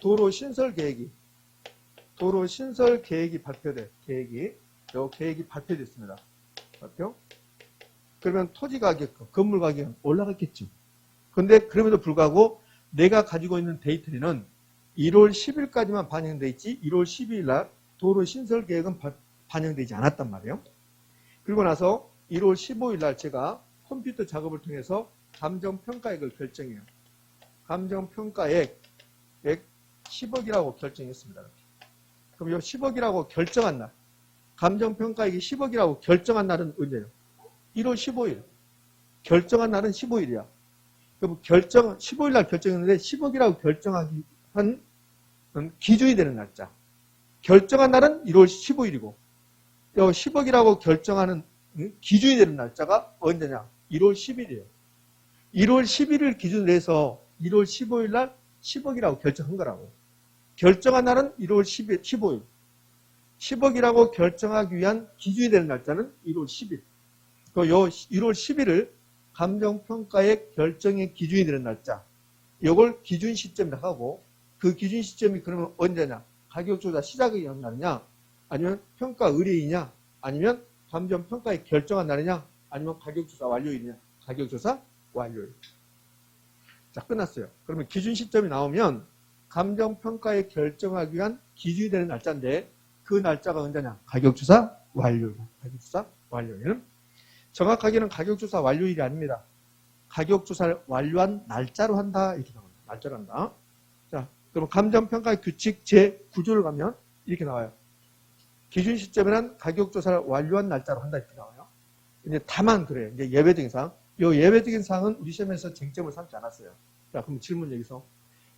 도로 신설 계획이 발표돼. 요 계획이 발표됐습니다. 발표. 그러면 토지 가격, 건물 가격은 올라갔겠죠. 근데 그럼에도 불구하고 내가 가지고 있는 데이터리는 1월 10일까지만 반영돼 있지 1월 12일 날 도로 신설 계획은 반영되지 않았단 말이에요. 그리고 나서 1월 15일 날 제가 컴퓨터 작업을 통해서 감정평가액을 결정해요. 감정평가액 10억이라고 결정했습니다. 그럼 이 10억이라고 결정한 날, 감정평가액이 10억이라고 결정한 날은 언제예요? 1월 15일. 결정한 날은 15일이야. 그럼 15일 날 결정했는데 10억이라고 결정하기 한 기준이 되는 날짜. 결정한 날은 1월 15일이고, 10억이라고 결정하는 기준이 되는 날짜가 언제냐? 1월 10일이에요. 1월 10일을 기준으로 해서 1월 15일 날 10억이라고 결정한 거라고. 결정한 날은 1월 15일. 10억이라고 결정하기 위한 기준이 되는 날짜는 1월 10일. 그 1월 10일을 감정평가액 결정의 기준이 되는 날짜. 이걸 기준 시점이라고 하고 그 기준 시점이 그러면 언제냐? 가격조사 시작이 한 날이냐? 아니면 평가 의뢰이냐? 아니면 감정평가액 결정한 날이냐? 아니면 가격조사 완료일이냐? 가격조사 완료일. 자, 끝났어요. 그러면 기준 시점이 나오면 감정평가액 결정하기 위한 기준이 되는 날짜인데 그 날짜가 언제냐? 가격조사 완료일. 가격조사 완료일. 정확하게는 가격조사 완료일이 아닙니다. 가격조사를 완료한 날짜로 한다. 이렇게 나옵니다. 날짜로 한다. 자, 그럼 감정평가 규칙 제9조를 가면 이렇게 나와요. 기준 시점에는 가격조사를 완료한 날짜로 한다. 이렇게 나와요. 이제 다만 그래요. 이제 예외적인 사항. 이 예외적인 사항은 우리 시험에서 쟁점을 삼지 않았어요. 자, 그럼 질문 여기서.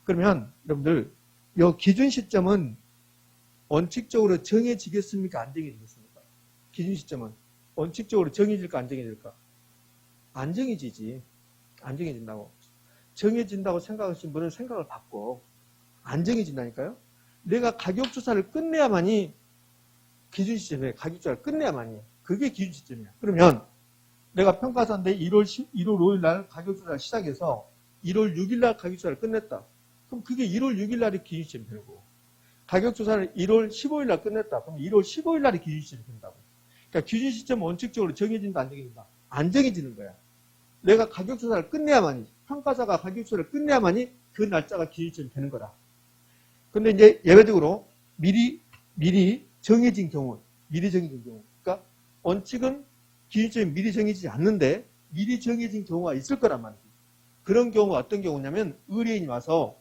그러면 여러분들, 이 기준 시점은 원칙적으로 정해지겠습니까? 안 정해지겠습니까? 기준 시점은 원칙적으로 정해질까? 안 정해질까? 안 정해지지. 안 정해진다고. 정해진다고 생각하시는 분은 생각을 바꿔. 안 정해진다니까요? 내가 가격조사를 끝내야만이 기준 시점에 가격조사를 끝내야만이 그게 기준 시점이야. 그러면 내가 평가사인데 1월 5일 날 가격조사를 시작해서 1월 6일 날 가격조사를 끝냈다. 그럼 그게 1월 6일 날이 기준 시점이 되고 가격조사를 1월 15일 날 끝냈다. 그럼 1월 15일 날이 기준 시점이 된다고. 그러니까 기준 시점은 원칙적으로 정해진다, 안 정해진다? 안 정해지는 거야. 내가 가격조사를 끝내야만이, 평가사가 가격조사를 끝내야만이 그 날짜가 기준 시점이 되는 거다. 근데 이제 예외적으로 미리 정해진 경우, 그러니까 원칙은 기준 시점이 미리 정해지지 않는데 미리 정해진 경우가 있을 거란 말이지. 그런 경우가 어떤 경우냐면 의뢰인이 와서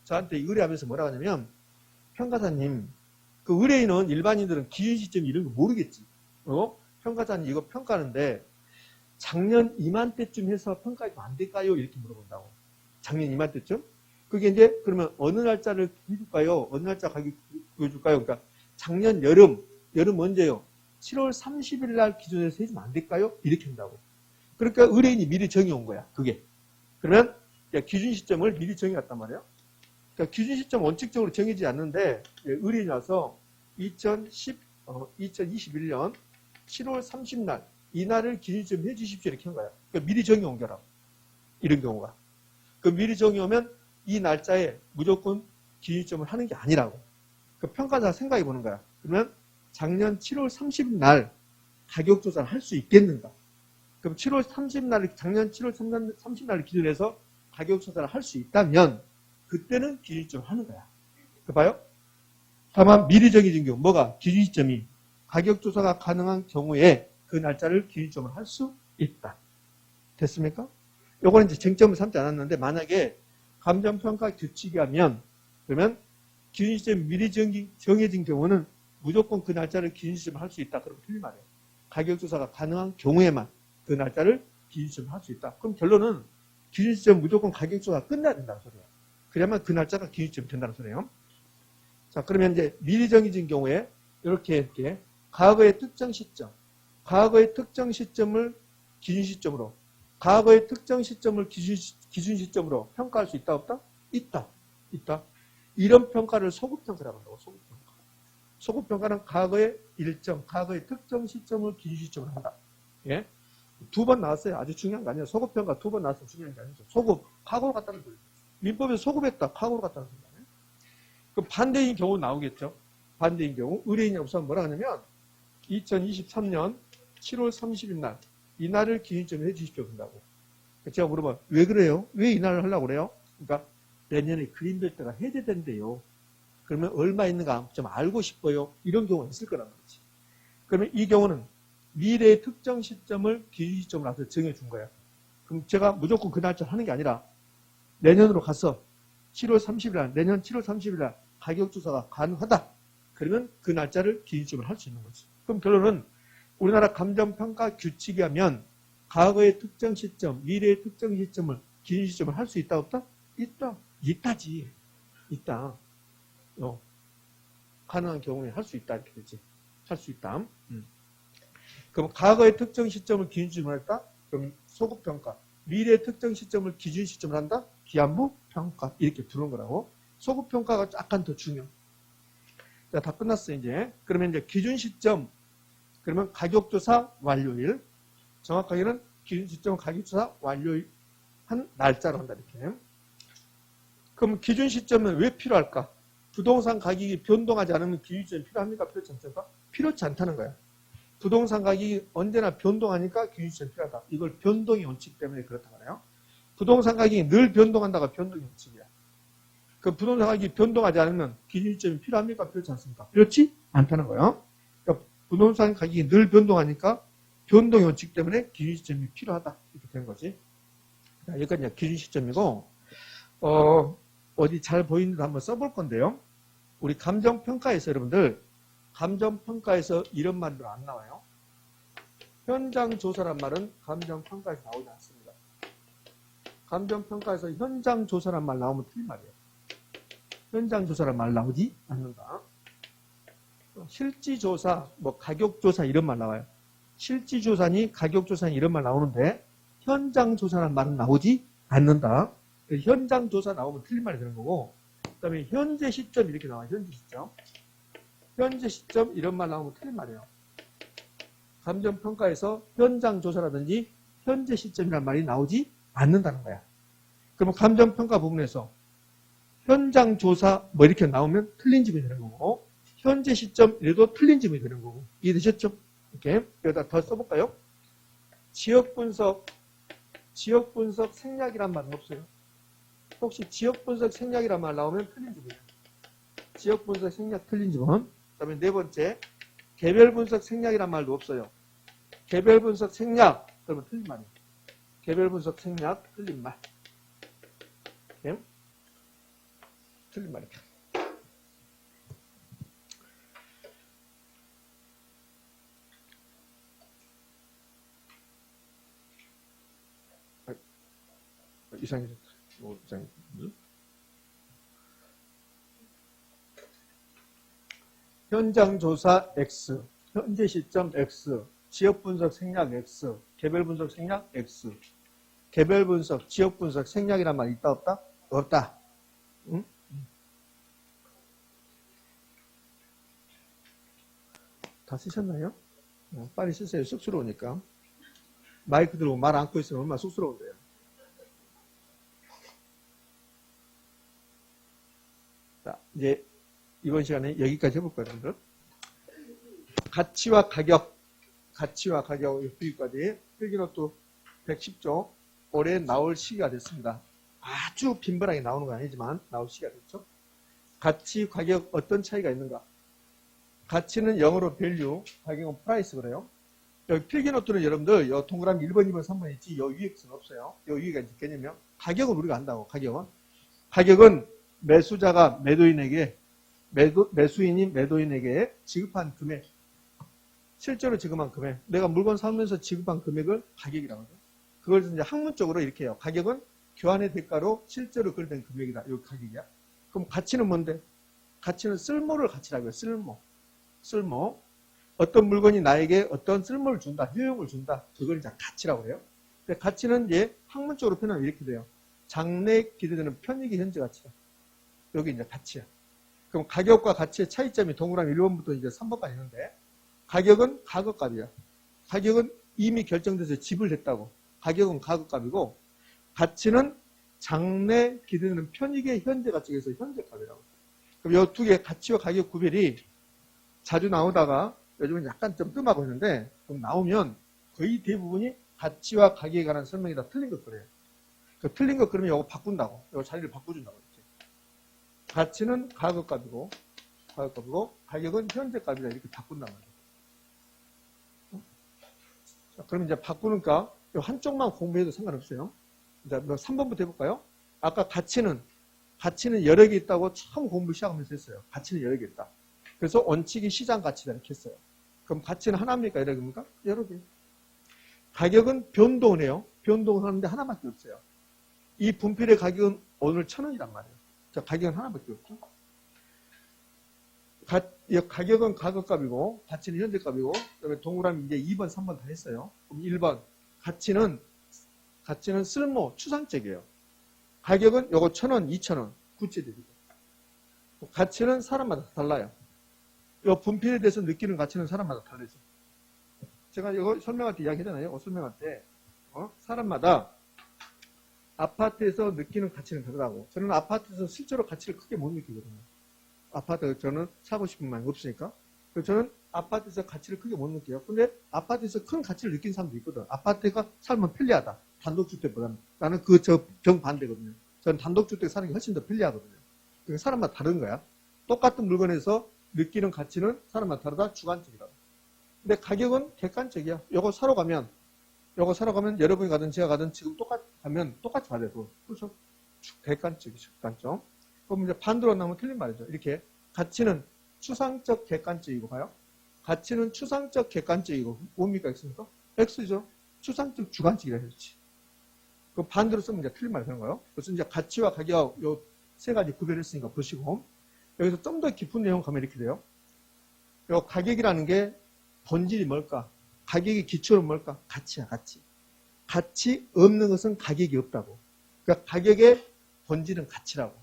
저한테 의뢰하면서 뭐라고 하냐면 평가사님, 그 의뢰인은 일반인들은 기준 시점 이런 거 모르겠지. 평가사님 이거 평가하는데 작년 이맘때쯤 해서 평가가 안 될까요? 이렇게 물어본다고. 작년 이맘때쯤? 그게 이제 그러면 어느 날짜를 해줄까요? 어느 날짜 가격 보여줄까요? 그러니까 작년 여름 언제요? 7월 30일 날 기준에서 해주면 안 될까요? 이렇게 한다고. 그러니까 의뢰인이 미리 정해온 거야. 그게. 그러면 기준 시점을 미리 정해왔단 말이에요. 그러니까 기준 시점 원칙적으로 정해지지 않는데 의뢰인이 와서 2021년 7월 30날 이날을 기준 시점 해주십시오. 이렇게 한 거야. 그러니까 미리 정해온 거라고. 이런 경우가. 그 미리 정해오면 이 날짜에 무조건 기준 시점을 하는 게 아니라고. 그 평가자가 생각해 보는 거야. 그러면 작년 7월 30일 날 가격조사를 할 수 있겠는가? 그럼 7월 30날, 작년 7월 30날 기준해서 가격조사를 할 수 있다면 그때는 기준 시점을 하는 거야. 그 봐요? 다만 미리 정해진 경우, 뭐가? 기준 시점이 가격조사가 가능한 경우에 그 날짜를 기준 시점을 할 수 있다. 됐습니까? 요거는 이제 쟁점을 삼지 않았는데 만약에 감정평가 규칙이 하면 그러면 기준 시점이 미리 정해진 경우는 무조건 그 날짜를 기준시점을 할 수 있다. 그러면 틀린 말이에요. 가격조사가 가능한 경우에만 그 날짜를 기준시점을 할 수 있다. 그럼 결론은 기준시점 무조건 가격조사가 끝나야 된다는 소리예요. 그래야만 그 날짜가 기준시점이 된다는 소리예요. 자, 그러면 이제 미리 정해진 경우에 이렇게 과거의 특정 시점, 과거의 특정 시점을 기준시점으로, 과거의 특정 시점을 기준시점으로 평가할 수 있다, 없다? 있다. 이런 평가를 소급평가라고 한다고, 소급평가. 소급평가는 과거의 일정, 과거의 특정 시점을 기준시점으로 한다. 예? 2번 나왔어요. 아주 중요한 거 아니에요. 소급평가 2번 나왔으면 중요한 게 아니죠. 소급, 과거로 갔다는 거예요. 민법에서 소급했다, 과거로 갔다는 거예요. 그럼 반대인 경우 나오겠죠. 반대인 경우 의뢰인이 없으면 뭐라 하냐면 2023년 7월 30일 날 이날을 기준점으로 해주십시오 된다고. 제가 물어봐 왜 그래요? 왜 이날을 하려고 그래요? 그러니까 내년에 그린벨트가 해제된대요. 그러면 얼마 있는가 좀 알고 싶어요. 이런 경우가 있을 거란 말이지. 그러면 이 경우는 미래의 특정 시점을 기준시점으로 해서 정해준 거예요. 그럼 제가 무조건 그 날짜 하는 게 아니라 내년으로 가서 7월 30일 날, 내년 7월 30일 날 가격조사가 가능하다. 그러면 그 날짜를 기준점으로 할 수 있는 거지. 그럼 결론은 우리나라 감정평가 규칙이 하면 과거의 특정 시점, 미래의 특정 시점을 기준시점을 할 수 있다, 없다? 있다. 있다지. 있다. 가능한 경우에 할 수 있다. 이렇게 되지. 할 수 있다. 그럼 과거의 특정 시점을 기준시점을 했다? 그럼 소급평가. 미래의 특정 시점을 기준시점을 한다? 기한부 평가. 이렇게 두는 거라고. 소급평가가 약간 더 중요. 자, 다 끝났어요, 이제. 그러면 이제 기준시점. 그러면 가격조사 완료일. 정확하게는 기준시점 가격조사 완료일 한 날짜로 한다, 이렇게. 그럼 기준시점은 왜 필요할까? 부동산 가격이 변동하지 않으면 기준시점이 필요합니까? 필요치 않습니까? 필요치 않다는 거야. 부동산 가격이 언제나 변동하니까 기준시점이 필요하다. 이걸 변동의 원칙 때문에 그렇다고 해요. 부동산 가격이 늘 변동한다가 변동의 원칙이야. 그 부동산 가격이 변동하지 않으면 기준시점이 필요합니까? 필요치 않습니까? 필요치 않다는 거예요. 그러니까 부동산 가격이 늘 변동하니까 변동의 원칙 때문에 기준시점이 필요하다. 이렇게 된 거지. 자, 여기까지 기준시점이고, 어디 잘 보이는 데 한번 써볼 건데요. 우리 감정평가에서 여러분들, 감정평가에서 이런 말도 안 나와요. 현장조사란 말은 감정평가에서 나오지 않습니다. 감정평가에서 현장조사란 말 나오면 틀린 말이에요. 현장조사란 말 나오지 않는다. 실지조사, 가격조사 이런 말 나와요. 실지조사니 가격조사니 이런 말 나오는데 현장조사란 말은 나오지 않는다. 현장조사 나오면 틀린 말이 되는 거고, 그 다음에 현재 시점 이렇게 나와요. 현재 시점. 현재 시점 이런 말 나오면 틀린 말이에요. 감정평가에서 현장조사라든지 현재 시점이라는 말이 나오지 않는다는 거야. 그러면 감정평가 부분에서 현장조사 이렇게 나오면 틀린 점이 되는 거고, 현재 시점 이래도 틀린 점이 되는 거고. 이해되셨죠? 이렇게 여기다 더 써볼까요? 지역분석 생략이란 말은 없어요. 혹시 지역분석 생략이란 말 나오면 틀린 점이에요. 지역분석 생략 틀린 점은. 그 다음에 네 번째, 개별분석 생략이란 말도 없어요. 개별분석 생략, 그러면 틀린 말이에요. 개별분석 생략, 틀린 말. 네? 틀린 말이에요. 이상해졌다. 이상해졌다. 현장조사 X, 현재 시점 X, 지역분석 생략 X, 개별분석 생략 X. 개별분석, 지역분석 생략이란 말 있다 없다? 없다. 응? 다 쓰셨나요? 빨리 쓰세요. 쑥스러우니까. 마이크 들고 말 안고 있으면 얼마나 쑥스러운데요. 자, 이제 이번 시간에 여기까지 해볼 거예요, 여러분들. 가치와 가격 여기까지 필기노트 110조 올해 나올 시기가 됐습니다. 아주 빈번하게 나오는 건 아니지만 나올 시기가 됐죠. 가치, 가격 어떤 차이가 있는가? 가치는 영어로 value, 가격은 price 그래요. 여기 필기노트는 여러분들 요 동그라미 1번, 2번, 3번 있지 요 위에 것은 없어요. 요 위에가 이제 개념이요. 가격은 우리가 안다고. 가격은 매수자가 매도인에게 매수인이 매도인에게 지급한 금액, 실제로 지급한 금액, 내가 물건 사면서 지급한 금액을 가격이라고 하죠. 그걸 이제 학문적으로 이렇게 해요. 가격은 교환의 대가로 실제로 거래된 금액이다. 이거 가격이야. 그럼 가치는 뭔데? 가치는 쓸모를 가치라고요. 쓸모. 어떤 물건이 나에게 어떤 쓸모를 준다, 효용을 준다. 그걸 이제 가치라고 해요. 근데 가치는 이제 학문적으로 표현하면 이렇게 돼요. 장래 기대되는 편익의 현재 가치다. 여기 이제 가치야. 그럼 가격과 가치의 차이점이 동그라미 1번부터 이제 3번까지 있는데, 가격은 가격값이야. 가격은 이미 결정돼서 지불했다고. 가격은 가격값이고, 가치는 장래 기대되는 편익의 현재 가치에서 현재값이라고. 그럼 이 두 개 가치와 가격 구별이 자주 나오다가 요즘은 약간 좀 뜸하고 있는데, 그럼 나오면 거의 대부분이 가치와 가격에 관한 설명이 다 틀린 것 그래요. 그 틀린 것 그러면 이거 바꾼다고. 이거 자리를 바꿔준다고. 이렇게. 가치는 가격값이고, 가격은 현재값이다. 이렇게 바꾼단 말이에요. 자, 그럼 이제 바꾸니까 한쪽만 공부해도 상관없어요. 이제 3번부터 해볼까요? 아까 가치는 여러 개 있다고 처음 공부 시작하면서 했어요. 가치는 여러 개 있다. 그래서 원칙이 시장 가치다 이렇게 했어요. 그럼 가치는 하나입니까? 여러 개입니까? 여러 개. 가격은 변동을 해요. 변동을 하는데 하나밖에 없어요. 이 분필의 가격은 오늘 1,000원이란 말이에요. 자, 가격은 하나밖에 없죠. 가격은 가격값이고, 가치는 현재값이고, 그다음에 동그라미 이제 2번, 3번 다 했어요. 그럼 1번. 가치는 쓸모, 추상적이에요. 가격은 요거 1,000원, 2,000원, 구체적이죠. 가치는 사람마다 달라요. 요 분필에 대해서 느끼는 가치는 사람마다 다르죠. 제가 이거 설명할 때 이야기하잖아요. 설명할 때. 사람마다 아파트에서 느끼는 가치는 다르다고. 저는 아파트에서 실제로 가치를 크게 못 느끼거든요. 아파트 저는 사고 싶은 마음이 없으니까. 그래서 저는 아파트에서 가치를 크게 못 느껴요. 근데 아파트에서 큰 가치를 느낀 사람도 있거든. 아파트가 살면 편리하다. 단독주택보다는. 나는 정반대거든요. 저는 단독주택 사는 게 훨씬 더 편리하거든요. 그러니까 사람마다 다른 거야. 똑같은 물건에서 느끼는 가치는 사람마다 다르다. 주관적이다. 근데 가격은 객관적이야. 요거 사러 가면 여러분이 가든 제가 가든 지금 똑같이 받아요. 그렇죠? 객관적이죠. 객관적. 그럼 이제 반대로 나오면 틀린 말이죠. 이렇게 가치는 추상적 객관적이고 봐요. 가치는 추상적 객관적이고 뭡니까? X입니까? X죠. 추상적 주관적이라 했지. 그 반대로 쓰면 이제 틀린 말이 되는 거예요. 그래서 이제 가치와 가격 요 세 가지 구별했으니까 보시고 여기서 좀 더 깊은 내용 가면 이렇게 돼요. 요 가격이라는 게 본질이 뭘까? 가격의 기초는 뭘까? 가치야, 가치. 가치 없는 것은 가격이 없다고. 그러니까 가격의 본질은 가치라고.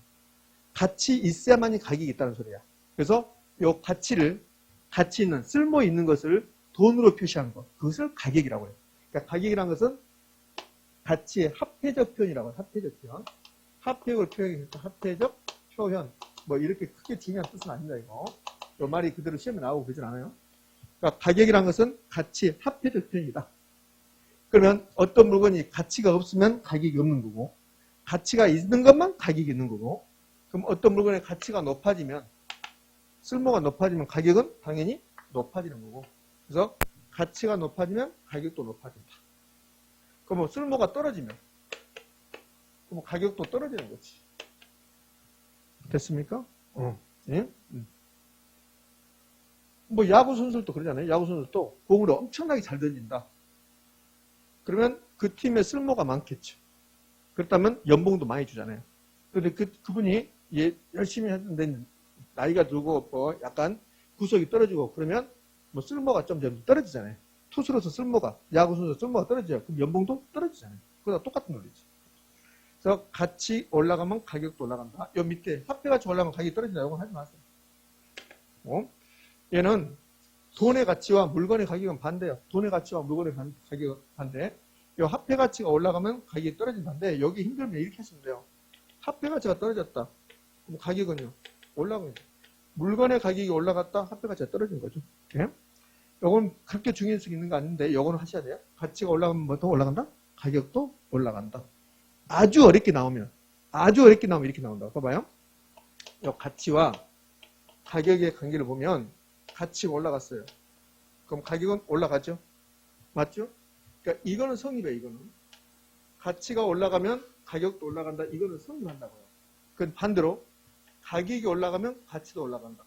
가치 있어야만이 가격이 있다는 소리야. 그래서 이 가치 있는, 쓸모 있는 것을 돈으로 표시하는 것. 그것을 가격이라고 해요. 그러니까 가격이라는 것은 가치의 합해적 표현이라고 해요. 합해적 표현. 합해적을 표현하니까 합해적 표현. 뭐 이렇게 크게 중요한 뜻은 아닙니다, 이거. 이 말이 그대로 시험에 나오고 그러진 않아요. 그러니까 가격이라는 것은 가치 합해적 표현이다. 그러면 어떤 물건이 가치가 없으면 가격이 없는 거고, 가치가 있는 것만 가격이 있는 거고, 그럼 어떤 물건의 가치가 높아지면, 쓸모가 높아지면 가격은 당연히 높아지는 거고, 그래서 가치가 높아지면 가격도 높아진다. 그럼 쓸모가 떨어지면, 그럼 가격도 떨어지는 거지. 됐습니까? 예? 뭐 야구 선수들도 그러잖아요. 야구 선수들도 공을 엄청나게 잘 던진다. 그러면 그 팀의 쓸모가 많겠죠. 그렇다면 연봉도 많이 주잖아요. 그런데 그분이 열심히 했는데 나이가 들고 뭐 약간 구속이 떨어지고 그러면 뭐 쓸모가 좀 떨어지잖아요. 투수로서 쓸모가, 야구 선수 쓸모가 떨어져요. 그럼 연봉도 떨어지잖아요. 그거랑 똑같은 논리지. 그래서 같이 올라가면 가격도 올라간다. 요 밑에 화폐가치 올라가면 가격이 떨어진다. 이건 하지 마세요. 얘는 돈의 가치와 물건의 가격은 반대예요. 돈의 가치와 물건의 가격은 반대. 이 화폐 가치가 올라가면 가격이 떨어진다는데 여기 힘들면 이렇게 하시면 돼요. 화폐 가치가 떨어졌다. 그럼 가격은요 올라가요. 물건의 가격이 올라갔다. 화폐 가치가 떨어진 거죠. 예? 요건 그렇게 중요할 수 있는 거 아닌데 요거는 하셔야 돼요. 가치가 올라가면 뭐 더 올라간다? 가격도 올라간다. 아주 어렵게 나오면 이렇게 나온다. 봐봐요. 요 가치와 가격의 관계를 보면 가치가 올라갔어요. 그럼 가격은 올라가죠? 맞죠? 그러니까 이거는 성립이에요. 이거는. 가치가 올라가면 가격도 올라간다. 이거는 성립한다고요. 그건 반대로 가격이 올라가면 가치도 올라간다.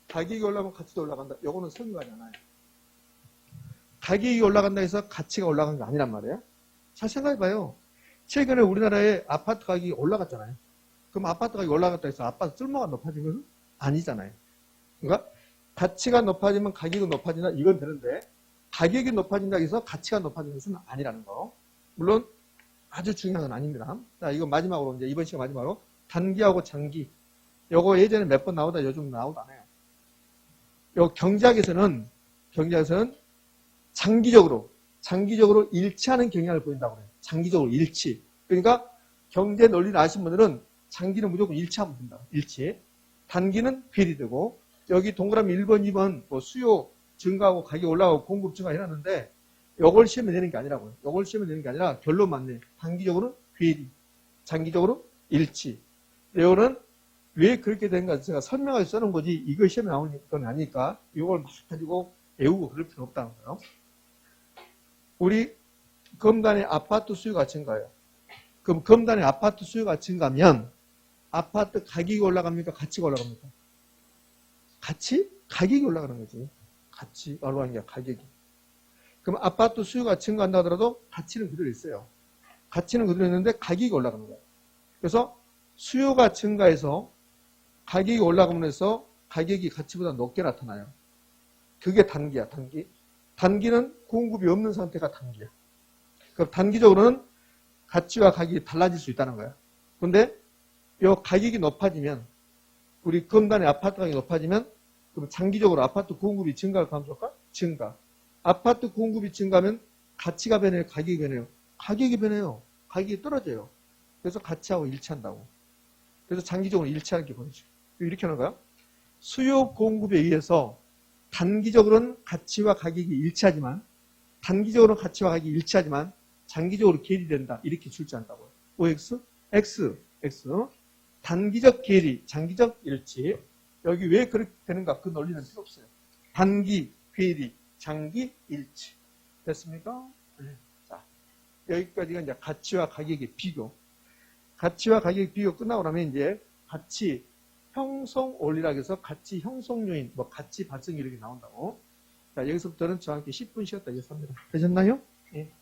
가격이 올라가면 가치도 올라간다. 요거는 성립하지 않아요. 가격이 올라간다 해서 가치가 올라간 게 아니란 말이에요. 잘 생각해봐요. 최근에 우리나라에 아파트 가격이 올라갔잖아요. 그럼 아파트 가격이 올라갔다 해서 아파트 쓸모가 높아지면 아니잖아요. 그러니까 가치가 높아지면 가격이 높아진다 이건 되는데 가격이 높아진다 해서 가치가 높아지는 것은 아니라는 거. 물론 아주 중요한 건 아닙니다. 자, 이거 마지막으로 이제 이번 시간 마지막으로 단기하고 장기. 요거 예전에 몇 번 나오다 요즘 나오도 안 해요. 요 경제학에서는 장기적으로 일치하는 경향을 보인다고 해요. 장기적으로 일치. 그러니까 경제 논리를 아신 분들은 장기는 무조건 일치하면 된다. 일치. 단기는 괴리되고 여기 동그라미 1번, 2번 뭐 수요 증가하고 가격이 올라가고 공급 증가 해놨는데 요걸 시험에 내는 게 아니라고요. 요걸 시험에 내는 게 아니라 결론 맞네. 단기적으로는 괴리, 장기적으로 일치. 요거는 왜 그렇게 된가 제가 설명해서 써놓은 거지 이거 시험에 나오는 건 아니니까 이걸 막 가지고 외우고 그럴 필요 없다는 거예요. 우리 검단의 아파트 수요가 증가해요. 그럼 검단의 아파트 수요가 증가하면 아파트 가격이 올라갑니까? 가치가 올라갑니까? 가격이 올라가는 거지. 가치 올라가는 게 가격이. 그럼 아파트 수요가 증가한다 하더라도 가치는 그대로 있어요. 가치는 그대로 있는데 가격이 올라가는 거예요. 그래서 수요가 증가해서 가격이 올라가면서 가격이 가치보다 높게 나타나요. 그게 단기야, 단기. 단기는 공급이 없는 상태가 단기야. 그럼 단기적으로는 가치와 가격이 달라질 수 있다는 거야. 근데 이 가격이 높아지면 우리 검단의 아파트 가격이 높아지면 그럼 장기적으로 아파트 공급이 증가할까 감소할까? 증가. 아파트 공급이 증가하면 가치가 변해요, 가격이 변해요. 가격이 변해요. 가격이 떨어져요. 그래서 가치하고 일치한다고. 그래서 장기적으로 일치하는 게 보이죠. 이렇게 하는 거야. 수요 공급에 의해서 단기적으로는 가치와 가격이 일치하지만 장기적으로 괴리된다. 이렇게 출제한다고요. OX, X. 단기적 괴리, 장기적 일치. 여기 왜 그렇게 되는가? 그 논리는 필요 없어요. 단기 괴리, 장기 일치. 됐습니까? 네. 자, 여기까지가 이제 가치와 가격의 비교. 가치와 가격의 비교 끝나고 나면 이제 가치 형성 원리라고 해서 가치 형성 요인, 뭐 가치 발생 이렇게 나온다고. 자, 여기서부터는 정확히 10분 쉬었다 이겼습니다. 되셨나요? 예.